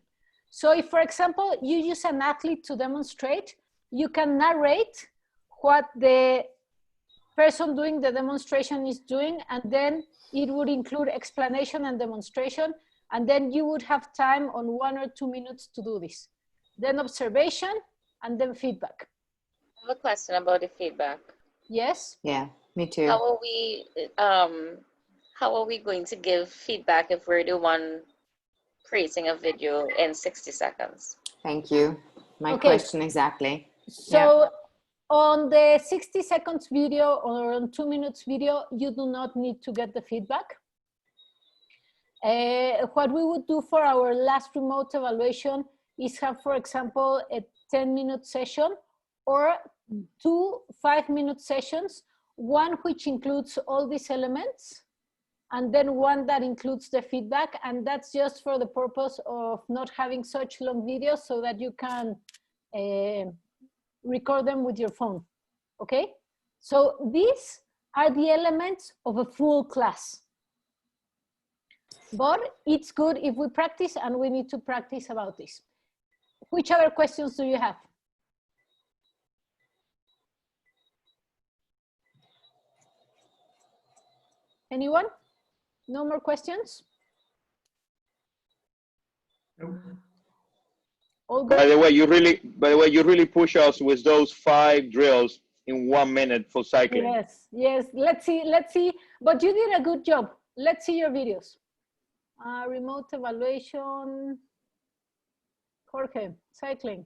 So if, for example, you use an athlete to demonstrate, you can narrate what the person doing the demonstration is doing, and then it would include explanation and demonstration, and then you would have time on 1 or 2 minutes to do this. Then observation, and then feedback. I have a question about the feedback. Yes. Yeah, me too. How are we going to give feedback if we're the one creating a video in 60 seconds? Thank you. My question exactly. So on the 60 seconds video or on 2 minutes video, you do not need to get the feedback. What we would do for our last remote evaluation is have, for example, a 10-minute session or 2 5-minute sessions, one which includes all these elements, and then one that includes the feedback, and that's just for the purpose of not having such long videos so that you can record them with your phone, okay? So these are the elements of a full class. But it's good if we practice, and we need to practice about this. Which other questions do you have? Anyone? No more questions? All good? By the way, you really push us with those 5 drills in 1 minute for cycling. Yes, yes. Let's see. But you did a good job. Let's see your videos. Remote evaluation. Jorge, cycling.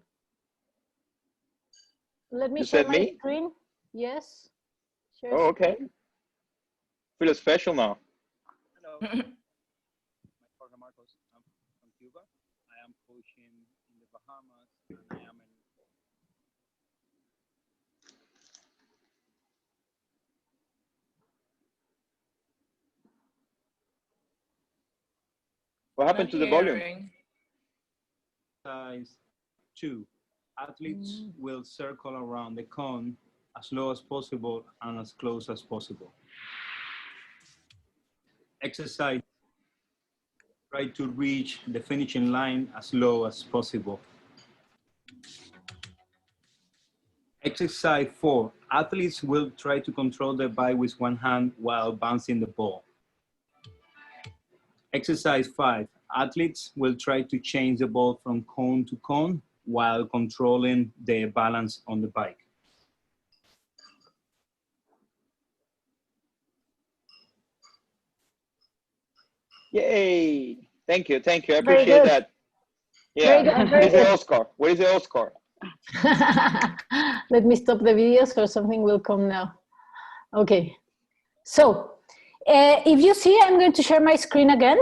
Let me share my screen. Yes. Share Oh, okay. screen. Feel special now. Hello. I'm Jorge Marcos. I'm from Cuba. I am coaching in the Bahamas, and I am in. What happened to the volume? Exercise 2. Athletes will circle around the cone as low as possible and as close as possible. Exercise, try to reach the finishing line as low as possible. Exercise 4, athletes will try to control the bike with one hand while bouncing the ball. Exercise 5, athletes will try to change the ball from cone to cone while controlling their balance on the bike. Yay! Thank you. I appreciate that. Yeah. Where's the Oscar? Where's the Oscar? Let me stop the video so something will come now. Okay. So, if you see, I'm going to share my screen again.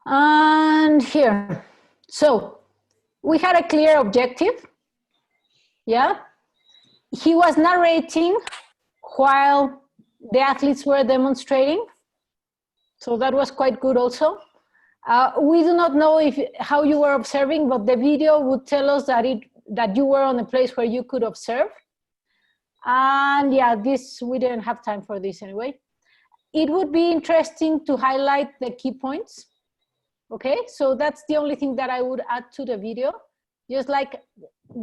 And here. So, we had a clear objective. Yeah. He was narrating while the athletes were demonstrating. So that was quite good also. We do not know how you were observing, but the video would tell us that you were on a place where you could observe. And yeah, we didn't have time for this anyway. It would be interesting to highlight the key points. Okay, so that's the only thing that I would add to the video. Just like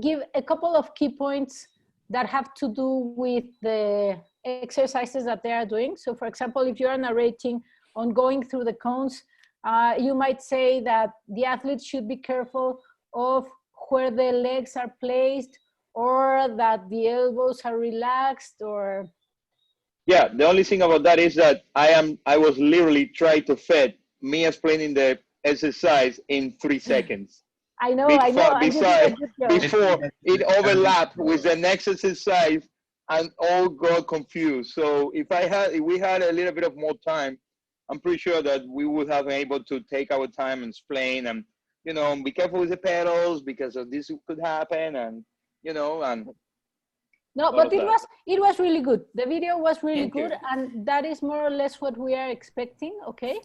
give a couple of key points that have to do with the exercises that they are doing. So for example, if you're narrating on going through the cones, you might say that the athletes should be careful of where the legs are placed, or that the elbows are relaxed, or... Yeah, the only thing about that is that I was literally trying to fit me explaining the exercise in 3 seconds. I know. Before it overlapped with the next exercise and all got confused. So if we had a little bit of more time, I'm pretty sure that we would have been able to take our time and explain, and be careful with the pedals because of this could happen, and and no, but it was really good. The video was really good, and that is more or less what we are expecting. Okay.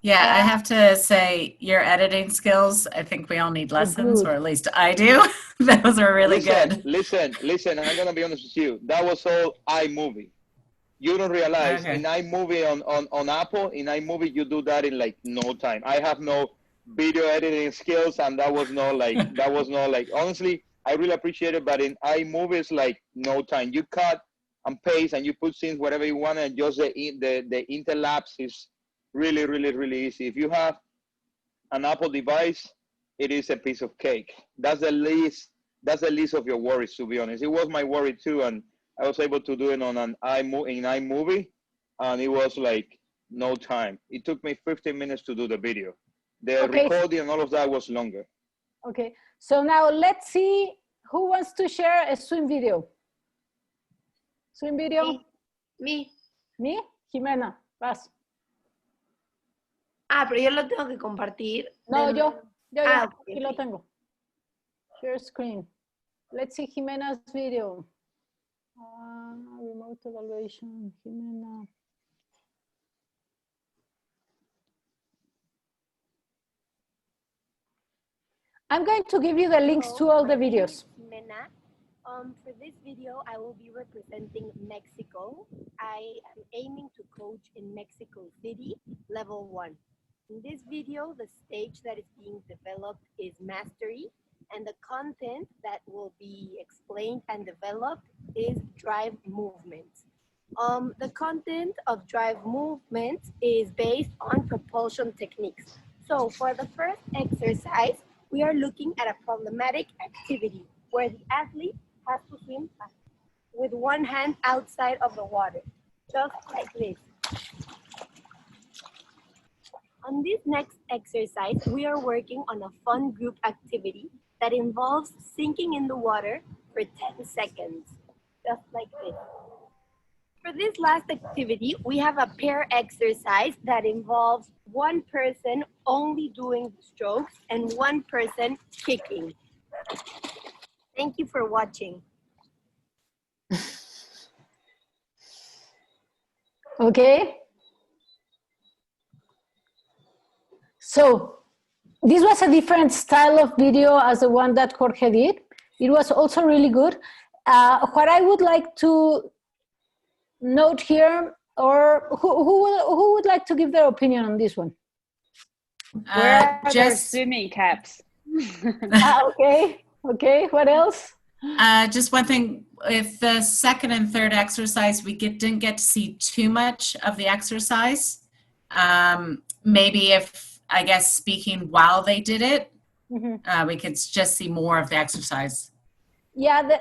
Yeah, I have to say your editing skills, I think we all need lessons, or at least I do. Those are really good. Listen, I'm going to be honest with you. That was all iMovie. You don't realize in iMovie on Apple, in iMovie, you do that in like no time. I have no video editing skills, and that was not like, honestly, I really appreciate it, but in iMovie, it's like no time. You cut and paste and you put scenes whatever you want, and just the interlapse is really, really, really easy. If you have an Apple device, it is a piece of cake. That's the least of your worries, to be honest. It was my worry too, and I was able to do it on in iMovie, and it was like no time. It took me 15 minutes to do the video. The recording and all of that was longer. Okay, so now let's see who wants to share a swim video. Swim video? Me. ¿Me? Jimena, vas. Pero yo lo tengo que compartir. No, yo okay. Aquí lo tengo. Share screen. Let's see Jimena's video. Remote evaluation, Jimena. I'm going to give you the links to all the videos. Mena. For this video, I will be representing Mexico. I am aiming to coach in Mexico City, level 1. In this video, the stage that is being developed is mastery, and the content that will be explained and developed is drive movement. The content of drive movement is based on propulsion techniques. So for the first exercise, we are looking at a problematic activity where the athlete has to swim with one hand outside of the water, just like this. On this next exercise, we are working on a fun group activity that involves sinking in the water for 10 seconds, just like this. For this last activity, we have a pair exercise that involves one person only doing the strokes and one person kicking. Thank you for watching. Okay. So this was a different style of video as the one that Jorge did. It was also really good. What I would like to note here, or who would like to give their opinion on this one? Where are their swimming caps? Okay. Okay. What else? Just one thing, if the second and third exercise, we didn't get to see too much of the exercise. Maybe if, I guess, speaking while they did it, we could just see more of the exercise. Yeah,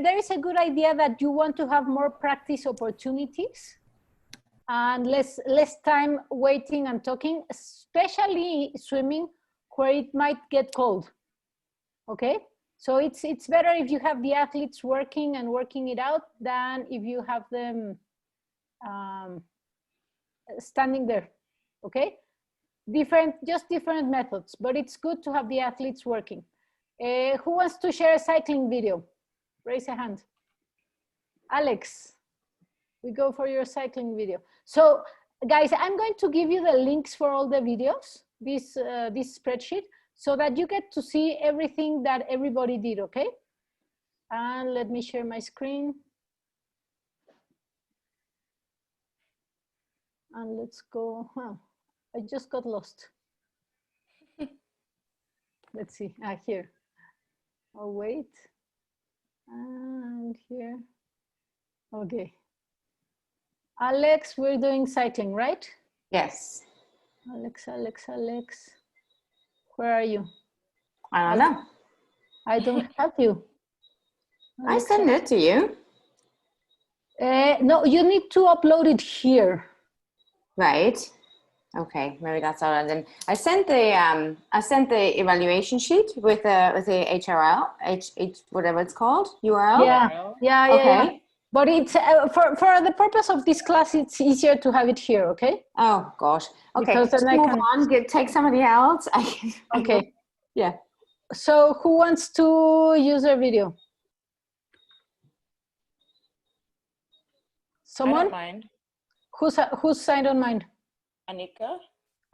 there is a good idea that you want to have more practice opportunities and less time waiting and talking, especially swimming where it might get cold. Okay, so it's better if you have the athletes working it out than if you have them standing there. Okay, just different methods, but it's good to have the athletes working. Who wants to share a cycling video? Raise a hand. Alex, we go for your cycling video. So guys, I'm going to give you the links for all the videos, this spreadsheet, so that you get to see everything that everybody did, okay? And let me share my screen. And let's go, I just got lost. Let's see, here. Oh, wait, and here, okay. Alex, we're doing cycling, right? Yes. Alex, where are you? I don't know. I don't have you. I send it to you. No, you need to upload it here. Right. Okay, maybe that's all. And then I sent the evaluation sheet with the HRL, whatever it's called, URL. Yeah. Okay. But it's for the purpose of this class, it's easier to have it here. Okay. Oh gosh. Okay. Because then move on. Take somebody else. Okay. Yeah. So who wants to use their video? Someone? I don't mind. Who's signed on mine?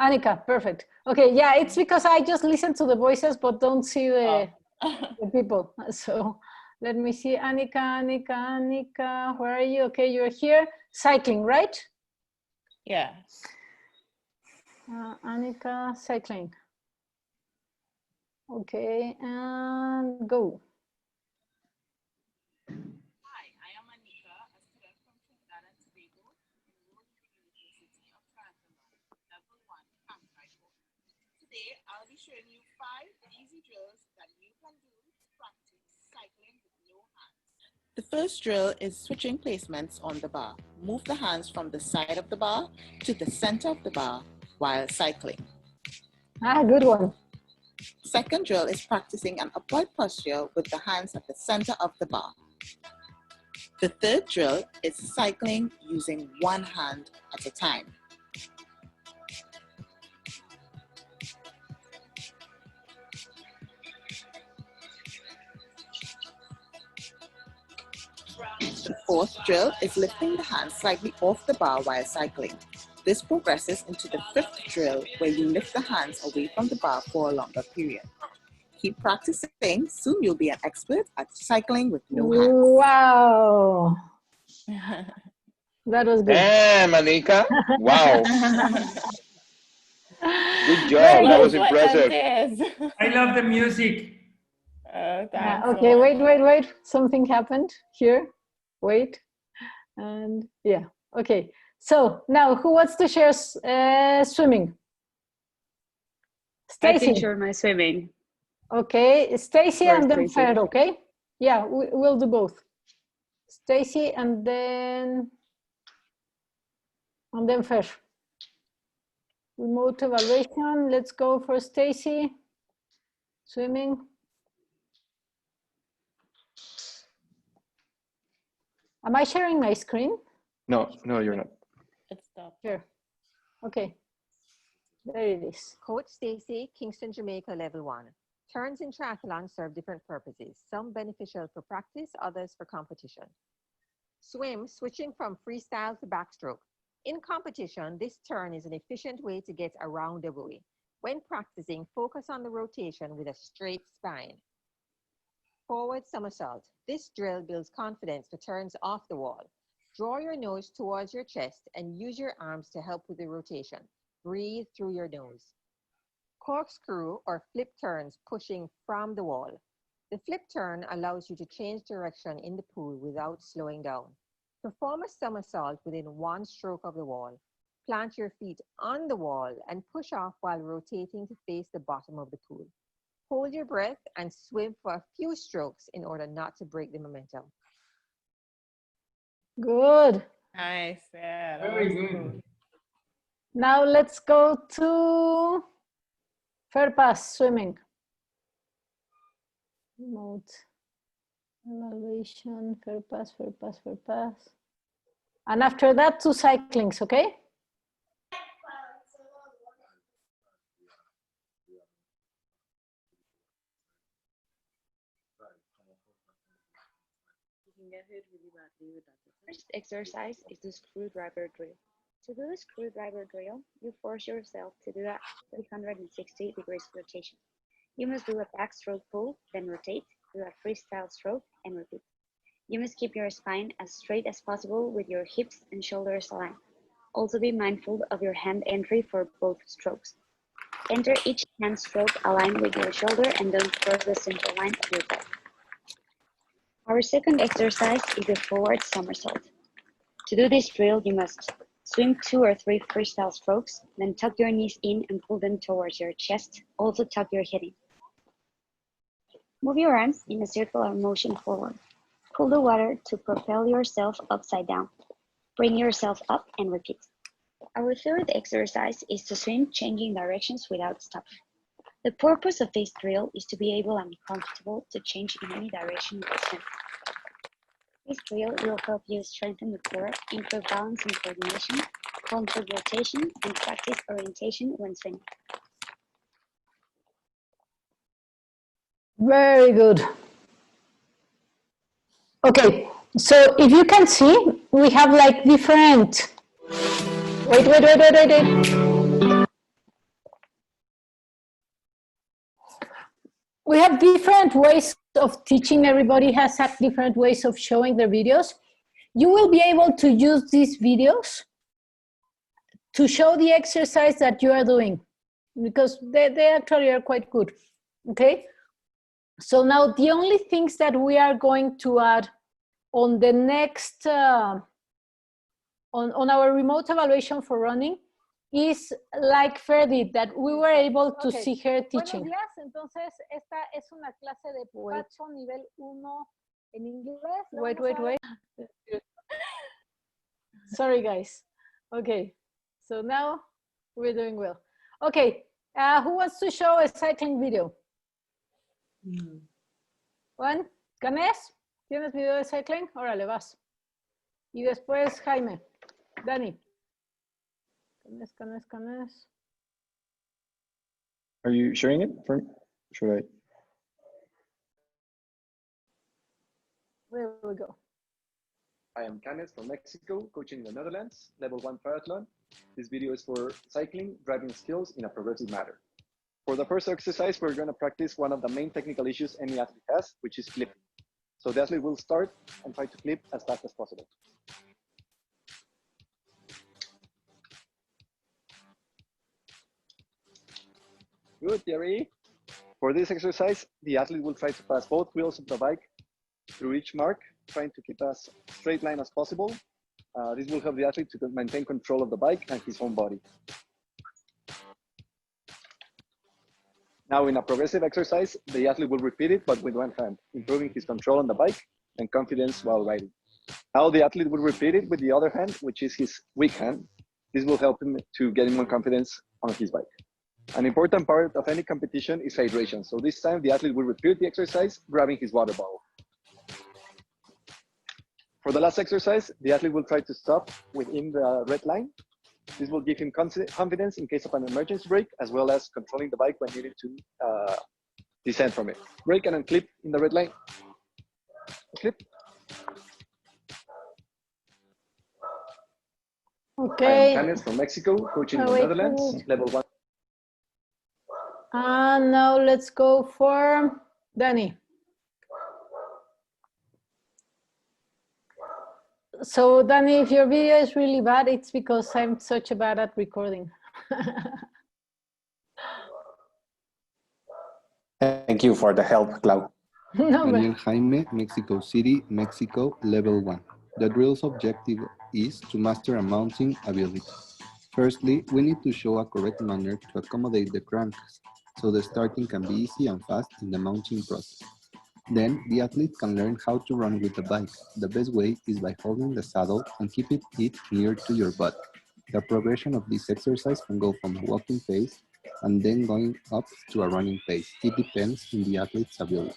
Anika, perfect. Okay, yeah, it's because I just listen to the voices but don't see the people. So let me see, Anika, where are you? Okay, you're here. Cycling, right? Yeah. Anika, cycling. Okay, and go. I'll be showing you 5 easy drills that you can do to practice cycling with no hands. The first drill is switching placements on the bar. Move the hands from the side of the bar to the center of the bar while cycling. Good one. Second drill is practicing an upright posture with the hands at the center of the bar. The third drill is cycling using one hand at a time. The fourth drill is lifting the hands slightly off the bar while cycling. This progresses into the fifth drill where you lift the hands away from the bar for a longer period. Keep practicing. Soon you'll be an expert at cycling with no hands. Wow. That was good. Damn, Anika. Wow. Good job. Very That good. was impressive. I love the music. Okay, wait. Something happened here. Wait. And yeah, okay. So now who wants to share swimming? I can Stacy. share my swimming. Okay, Stacy and then Stacy. Fer, okay? Yeah, we'll do both. Stacy and then Fer. Remote evaluation. Let's go for Stacy. Swimming. Am I sharing my screen? No, you're not. It's stopped. Here. Okay. There it is. Coach Stacy, Kingston, Jamaica, level 1. Turns in triathlon serve different purposes, some beneficial for practice, others for competition. Swim, switching from freestyle to backstroke. In competition, this turn is an efficient way to get around the buoy. When practicing, focus on the rotation with a straight spine. Forward somersault. This drill builds confidence for turns off the wall. Draw your nose towards your chest and use your arms to help with the rotation. Breathe through your nose. Corkscrew or flip turns pushing from the wall. The flip turn allows you to change direction in the pool without slowing down. Perform a somersault within one stroke of the wall. Plant your feet on the wall and push off while rotating to face the bottom of the pool. Hold your breath and swim for a few strokes in order not to break the momentum. Good. Nice. Yeah, Very good. Now let's go to Fair Pass swimming. Remote evaluation, Fair Pass. And after that, 2 cyclings, okay? First exercise is the screwdriver drill. To do the screwdriver drill, you force yourself to do a 360 degrees rotation. You must do a backstroke pull, then rotate, do a freestyle stroke, and repeat. You must keep your spine as straight as possible with your hips and shoulders aligned. Also be mindful of your hand entry for both strokes. Enter each hand stroke aligned with your shoulder and don't cross the center line of your body. Our second exercise is the forward somersault. To do this drill, you must swim 2 or 3 freestyle strokes, then tuck your knees in and pull them towards your chest. Also tuck your head in. Move your arms in a circular motion forward. Pull the water to propel yourself upside down. Bring yourself up and repeat. Our third exercise is to swim changing directions without stopping. The purpose of this drill is to be able and comfortable to change in any direction you swim. This drill will help you strengthen the core, improve balance and coordination, control rotation, and practice orientation when swimming. Very good. Okay, so if you can see, we have like different. Wait. We have different ways of teaching. Everybody has had different ways of showing their videos. You will be able to use these videos to show the exercise that you are doing because they actually are quite good, okay? So now the only things that we are going to add on the next, on our remote evaluation for running is like Ferdi, that we were able to see her teaching. Buenos días, entonces esta es una clase de Pacho nivel 1 en inglés. Wait. Sorry guys. Okay, so now we're doing well. Okay, who wants to show a cycling video? Juan, ¿Canés? ¿Tienes video de cycling? Órale, vas. Y después Jaime. Dani. Canés. Are you sharing it? Should I? There we go. I am Canes from Mexico, coaching the Netherlands, level 1 triathlon. This video is for cycling, driving skills in a progressive manner. For the first exercise, we're going to practice one of the main technical issues any athlete has, which is flipping. So the athlete will start and try to flip as fast as possible. Good, Thierry. For this exercise, the athlete will try to pass both wheels of the bike through each mark, trying to keep as straight line as possible. This will help the athlete to maintain control of the bike and his own body. Now, in a progressive exercise, the athlete will repeat it, but with one hand, improving his control on the bike and confidence while riding. Now, the athlete will repeat it with the other hand, which is his weak hand. This will help him to gain more confidence on his bike. An important part of any competition is hydration. So this time, the athlete will repeat the exercise, grabbing his water bottle. For the last exercise, the athlete will try to stop within the red line. This will give him confidence in case of an emergency brake, as well as controlling the bike when needed to descend from it. Brake and unclip in the red line. Clip. Okay. I am Canes from Mexico, coaching in the Netherlands, cool. level 1. And now let's go for Danny. So Danny, if your video is really bad, it's because I'm such a bad at recording. Thank you for the help, Clau. No, Daniel Jaime, Mexico City, Mexico, level 1. The drill's objective is to master a mounting ability. Firstly, we need to show a correct manner to accommodate the cranks, so the starting can be easy and fast in the mounting process. Then, the athlete can learn how to run with the bike. The best way is by holding the saddle and keeping it near to your butt. The progression of this exercise can go from a walking pace and then going up to a running pace. It depends on the athlete's ability.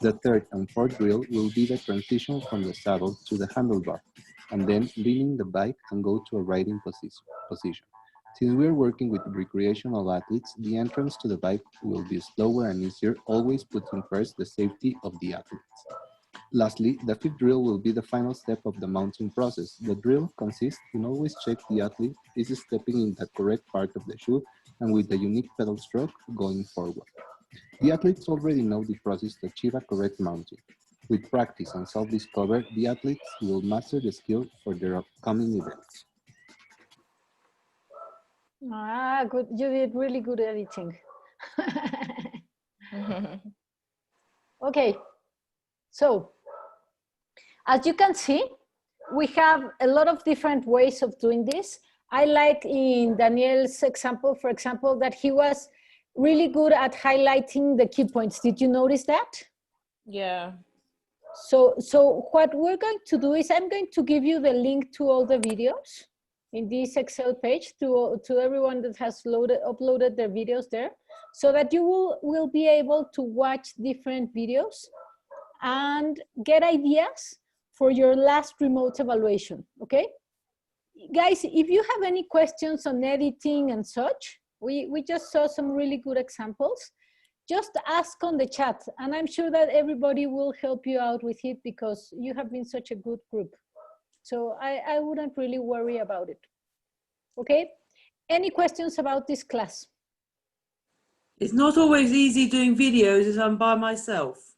The third and fourth drill will be the transition from the saddle to the handlebar, and then leaning the bike and go to a riding position. Since we're working with recreational athletes, the entrance to the bike will be slower and easier, always putting first the safety of the athletes. Lastly, the fifth drill will be the final step of the mounting process. The drill consists in always check the athlete is stepping in the correct part of the shoe and with the unique pedal stroke going forward. The athletes already know the process to achieve a correct mounting. With practice and self-discovery, the athletes will master the skill for their upcoming events. Ah, good. You did really good editing. Okay, so as you can see, we have a lot of different ways of doing this. I like in Daniel's example, for example, that he was really good at highlighting the key points. Did you notice that? Yeah. So what we're going to do is I'm going to give you the link to all the videos in this Excel page to everyone that has uploaded their videos there, so that you will be able to watch different videos and get ideas for your last remote evaluation, okay? Guys, if you have any questions on editing and such, we just saw some really good examples. Just ask on the chat, and I'm sure that everybody will help you out with it because you have been such a good group. So I wouldn't really worry about it. Okay? Any questions about this class? It's not always easy doing videos as I'm by myself.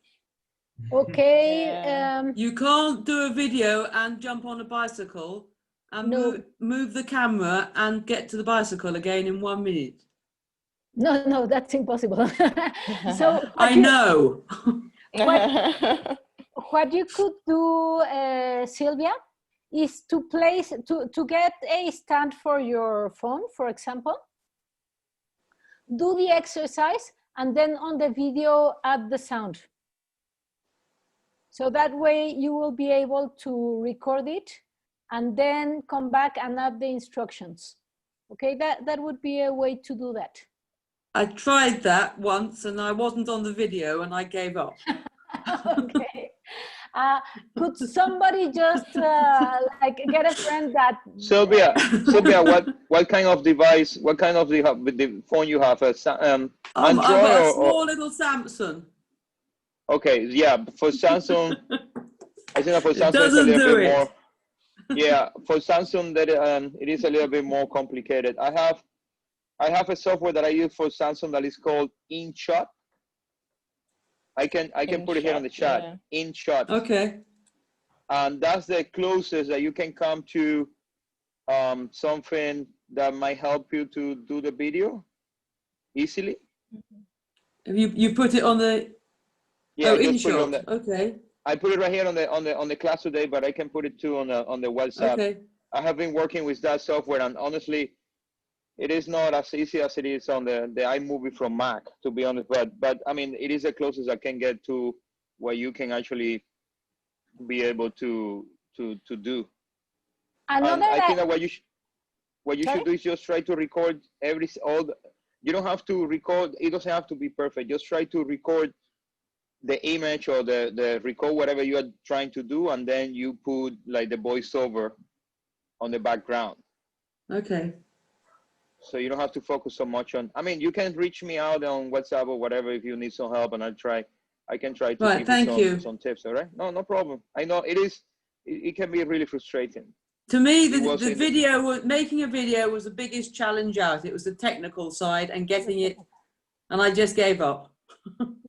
Okay. You can't do a video and jump on a bicycle and move the camera and get to the bicycle again in 1 minute. No, that's impossible. So I know. What you could do, Sylvia, is to get a stand for your phone, for example. Do the exercise and then on the video add the sound. So that way you will be able to record it and then come back and add the instructions. Okay, that would be a way to do that. I tried that once and I wasn't on the video and I gave up. Okay. Could somebody just like get a friend that... Sylvia, what kind of device, what kind of the phone you have? Android I've got a small or... little Samsung. Okay, yeah, for Samsung, I think for Samsung it doesn't it's a little do bit it. more. Yeah, for Samsung that it is a little bit more complicated. I I have a software that I use for Samsung that is called InShot. I can put it here on the chat. Yeah. InShot. Okay. And that's the closest that you can come to something that might help you to do the video easily. Have you put it on the? Yeah, InShot. Okay. I put it right here on the class today, but I can put it too on the WhatsApp. Okay. I have been working with that software, and honestly, it is not as easy as it is on the iMovie from Mac, to be honest. But I mean, it is the closest I can get to where you can actually be able to do. And I think that what you should do is just try to record you don't have to record, it doesn't have to be perfect. Just try to record the image or the record whatever you are trying to do, and then you put like the voiceover on the background. Okay. So you don't have to focus so much on, I mean, you can reach me out on WhatsApp or whatever if you need some help, and I can try to give you some tips, all right? No problem. I know it can be really frustrating. To me, the video, making a video was the biggest challenge out. It was the technical side and getting it, and I just gave up.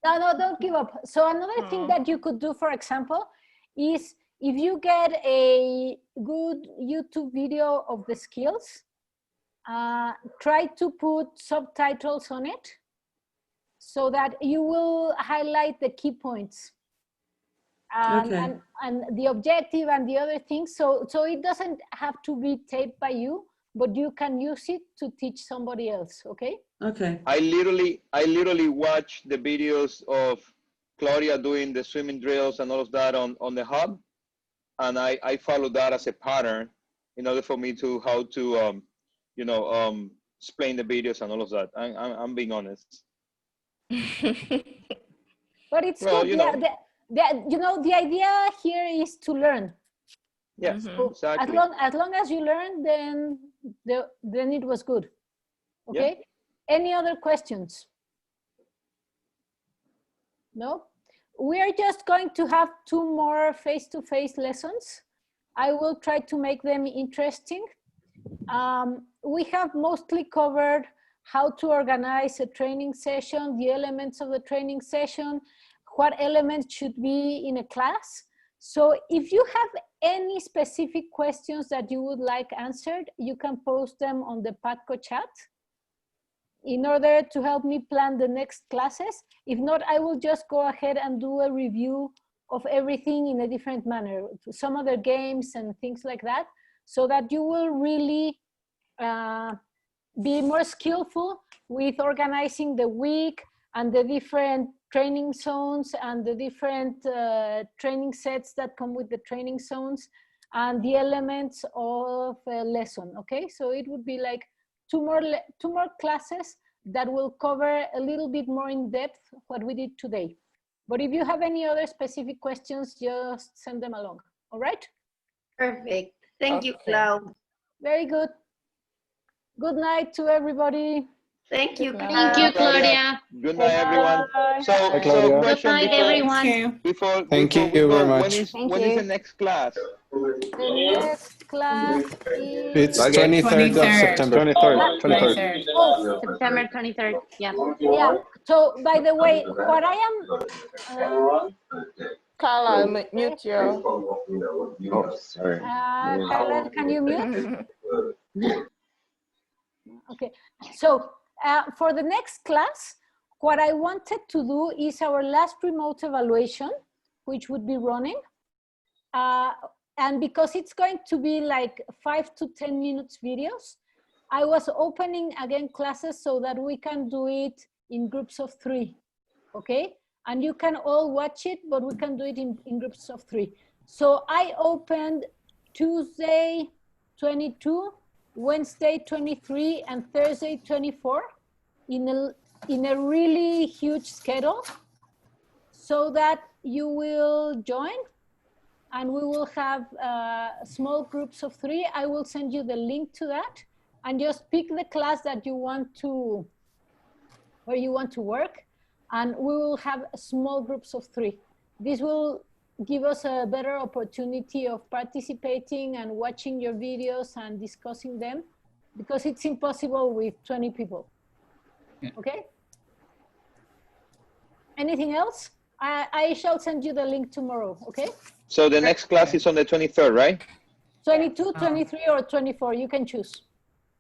No, don't give up. So another thing that you could do, for example, is if you get a good YouTube video of the skills, try to put subtitles on it so that you will highlight the key points. And the objective and the other things. So it doesn't have to be taped by you, but you can use it to teach somebody else, okay? Okay. I literally watch the videos of Claudia doing the swimming drills and all of that on the hub. And I follow that as a pattern in order for me to how to, explain the videos and all of that. I'm being honest. But it's good. The idea here is to learn. Yes, exactly. As long as you learn, then it was good. Okay. Yeah. Any other questions? No. We are just going to have 2 more face-to-face lessons. I will try to make them interesting. We have mostly covered how to organize a training session, the elements of the training session, what elements should be in a class. So if you have any specific questions that you would like answered, you can post them on the PATCO chat in order to help me plan the next classes. If not, I will just go ahead and do a review of everything in a different manner, some other games and things like that, so that you will really be more skillful with organizing the week and the different training zones and the different training sets that come with the training zones and the elements of a lesson, okay? So it would be like two more classes that will cover a little bit more in depth what we did today. But if you have any other specific questions, just send them along, all right? Perfect. Thank you, Clau. Very good. Good night to everybody. Thank you, Claudia. Thank you, Claudia. Good night, everyone. So good night, everyone. Thank you very much. When is the next class? The next class is... It's 23rd of September. 23rd. Oh, September 23rd. Yeah. Yeah. So, by the way, what I am... Carla, mute you. Oh, sorry. Carla, can you mute? Okay. So, for the next class, what I wanted to do is our last remote evaluation, which would be running. And because it's going to be like 5 to 10 minutes videos, I was opening again classes so that we can do it in groups of 3, okay? And you can all watch it, but we can do it in groups of 3. So I opened Tuesday 22, Wednesday 23, and Thursday 24 in a really huge schedule so that you will join and we will have small groups of 3. I will send you the link to that and just pick the class that you want to, where you want to work, and we will have small groups of 3. This will give us a better opportunity of participating and watching your videos and discussing them because it's impossible with 20 people. Yeah. Okay? Anything else? I shall send you the link tomorrow, okay? So the next class is on the 23rd, right? 22, 23, or 24, you can choose.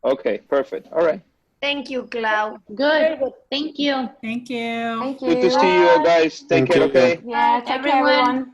Okay, perfect. All right. Thank you, Clau. Good. Thank you. Thank you. Thank you. Good to see you guys. Take care, okay? Yeah, take care, everyone.